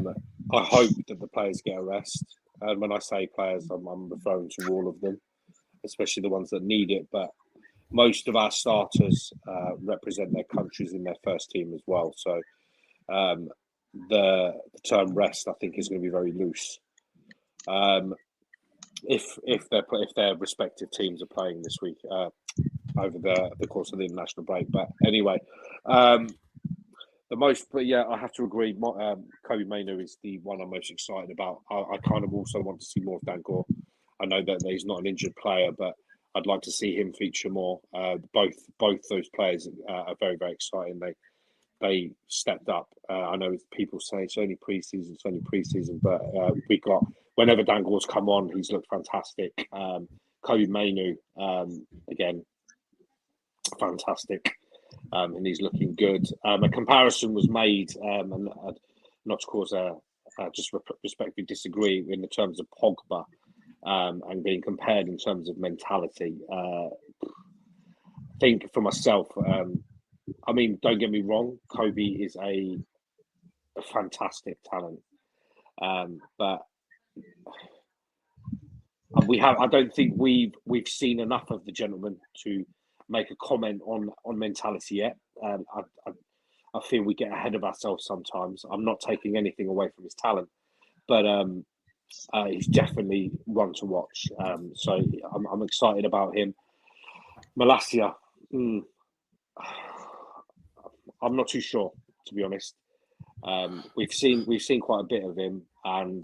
hope that the players get a rest. And when I say players, I'm referring to all of them, especially the ones that need it. But most of our starters represent their countries in their first team as well. So the term rest, I think, is going to be very loose. If their respective teams are playing this week over the course of the international break. But anyway, I have to agree. Kobe Mainu is the one I'm most excited about. I kind of also want to see more of Dangor. I know that he's not an injured player, but I'd like to see him feature more. Both those players are very, very exciting. They stepped up. I know people say it's only pre-season, but we got whenever Dangor's come on, he's looked fantastic. Kobe Mainu, again, fantastic. And he's looking good. A comparison was made, and not to cause just respectfully disagree in the terms of Pogba and being compared in terms of mentality. I think for myself, I mean, don't get me wrong, Kobe is a fantastic talent, but I don't think we've seen enough of the gentleman to make a comment on mentality yet. I feel we get ahead of ourselves sometimes. I'm not taking anything away from his talent, but he's definitely one to watch. So I'm excited about him. Malacia, I'm not too sure, to be honest. We've seen quite a bit of him, and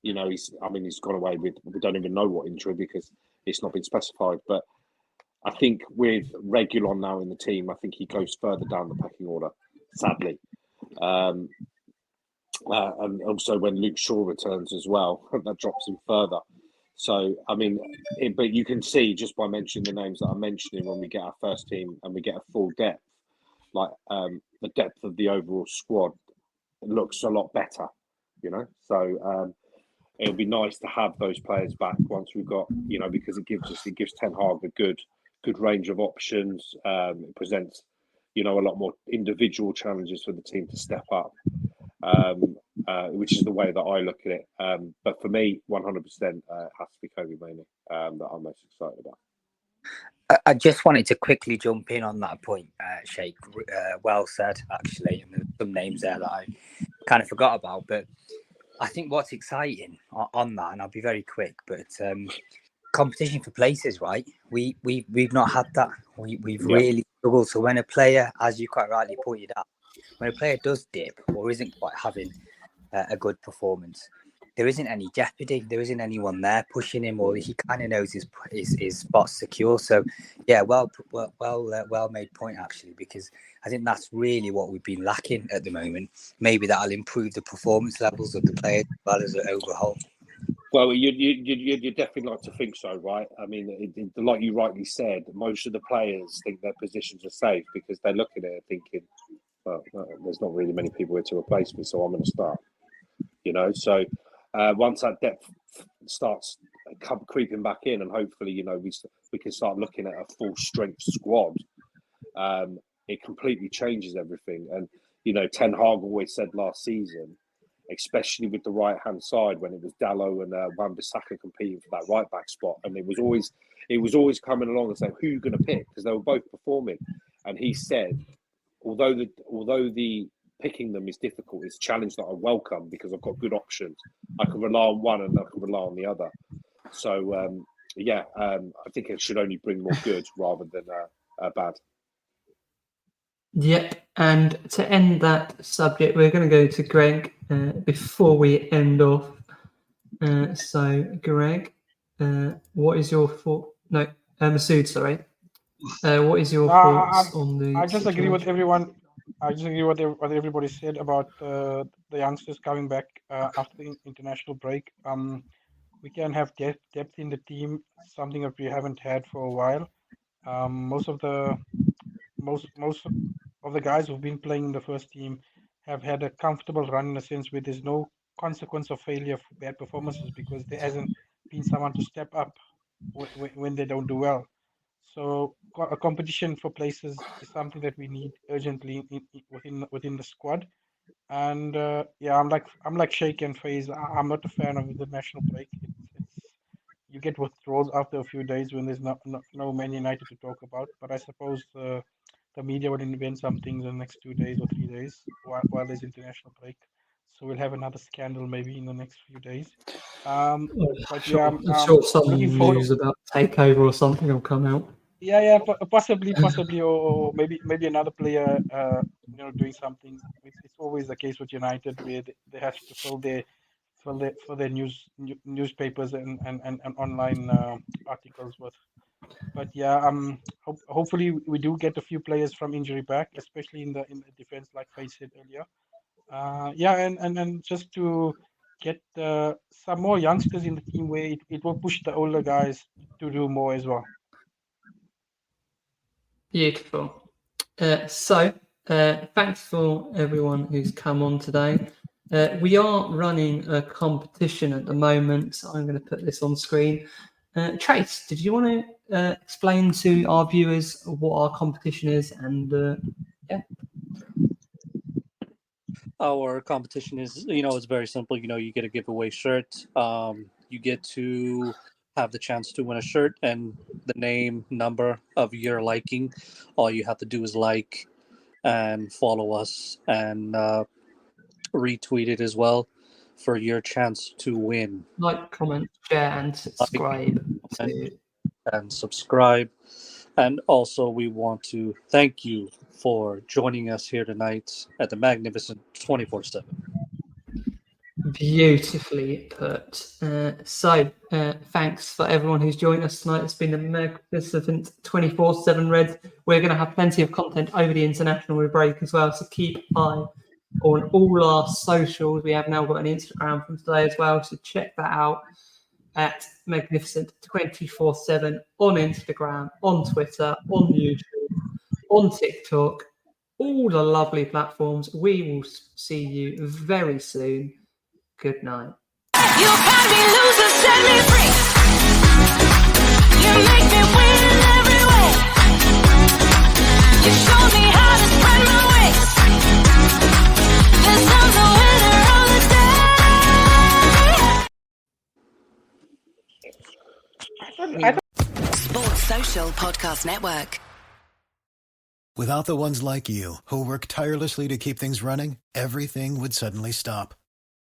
you know, he's gone away with, we don't even know what injury because it's not been specified. But I think with Reguilon now in the team, I think he goes further down the pecking order, sadly. And also when Luke Shaw returns as well, that drops him further. So, I mean, but you can see just by mentioning the names that I'm mentioning, when we get our first team and we get a full depth, like the depth of the overall squad looks a lot better, you know. So it'll be nice to have those players back once we've got, you know, because it gives Ten Hag a good range of options. It presents, you know, a lot more individual challenges for the team to step up, which is the way that I look at it. But for me, 100% has to be Kobe Mainu that I'm most excited about. I just wanted to quickly jump in on that point, Sheikh. Well said, actually. And there's some names there that I kind of forgot about. But I think what's exciting on that, and I'll be very quick, but competition for places, right? We've not had that. We've really struggled. So when a player, as you quite rightly pointed out, when a player does dip or isn't quite having a good performance, there isn't any jeopardy. There isn't anyone there pushing him, or he kind of knows his spot's secure. So, yeah, well made point, actually, because I think that's really what we've been lacking at the moment. Maybe that'll improve the performance levels of the players as well as overall. Well, you definitely like to think so, right? I mean, like you rightly said, most of the players think their positions are safe because they're looking at it thinking, well, there's not really many people here to replace me, so I'm going to start. So once that depth starts creeping back in, and hopefully, we can start looking at a full strength squad, it completely changes everything. And, Ten Hag always said last season, especially with the right-hand side, when it was Dalot and Wan-Bissaka competing for that right-back spot, and it was always coming along and saying, who are you going to pick? Because they were both performing. And he said, although the picking them is difficult, it's a challenge that I welcome because I've got good options. I can rely on one and I can rely on the other. So, I think it should only bring more good rather than bad. Yep, and to end that subject, we're going to go to Greg before we end off. So, Greg, what is your thought? No, Masood, sorry. What is your thoughts on the I just agree with situation? everyone. I just agree with what everybody said about the youngsters coming back after the international break. We can have depth in the team, something that we haven't had for a while. Most of the guys who've been playing in the first team have had a comfortable run in a sense where there's no consequence of failure for bad performances because there hasn't been someone to step up when they don't do well. So a competition for places is something that we need urgently within the squad. And I'm like Sheikh and Faze. I'm not a fan of the national break. It's you get withdrawals after a few days when there's no Man United to talk about. But I suppose the media will invent some things in the next 2 days or 3 days while there's international break. So we'll have another scandal maybe in the next few days. I'm sure some looking forward. news about takeover or something will come out. Yeah, possibly, or maybe another player, doing something. It's always the case with United where they have to fill their newspapers and online articles with. But hopefully we do get a few players from injury back, especially in the defense, like Faye said earlier. And just to get some more youngsters in the team where it will push the older guys to do more as well. Beautiful. So thanks for everyone who's come on today. We are running a competition at the moment, so I'm going to put this on screen. Trace, did you want to explain to our viewers what our competition is? And Our competition is, it's very simple. You get a giveaway shirt. You get to have the chance to win a shirt and the name, number of your liking. All you have to do is like and follow us and retweet it as well for your chance to win. like, comment, share, and subscribe. And also, we want to thank you for joining us here tonight at the Magnificent 24/7. Beautifully put. So thanks for everyone who's joined us tonight. It's been a magnificent 24/7 Reds. We're going to have plenty of content over the international break as well, so keep an eye on all our socials. We have now got an Instagram from today as well, so check that out at Magnificent 24/7 on Instagram, on Twitter, on YouTube, on TikTok, all the lovely platforms. We will see you very soon. Good night. You got me loser, set me free. You make me win every way. You show me how to spread my wings. Yes, I'm the winner of the day. I thought Sports Social Podcast Network. Without the ones like you, who work tirelessly to keep things running, everything would suddenly stop.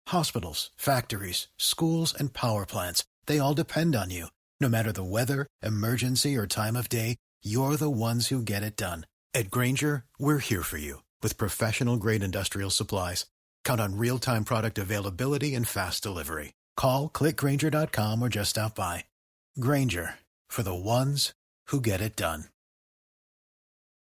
Hospitals, factories, schools, and power plants, they all depend on you. No matter the weather, emergency, or time of day, you're the ones who get it done. At Grainger, we're here for you with professional-grade industrial supplies. Count on real-time product availability and fast delivery. Call, click Grainger.com, or just stop by. Grainger, for the ones who get it done.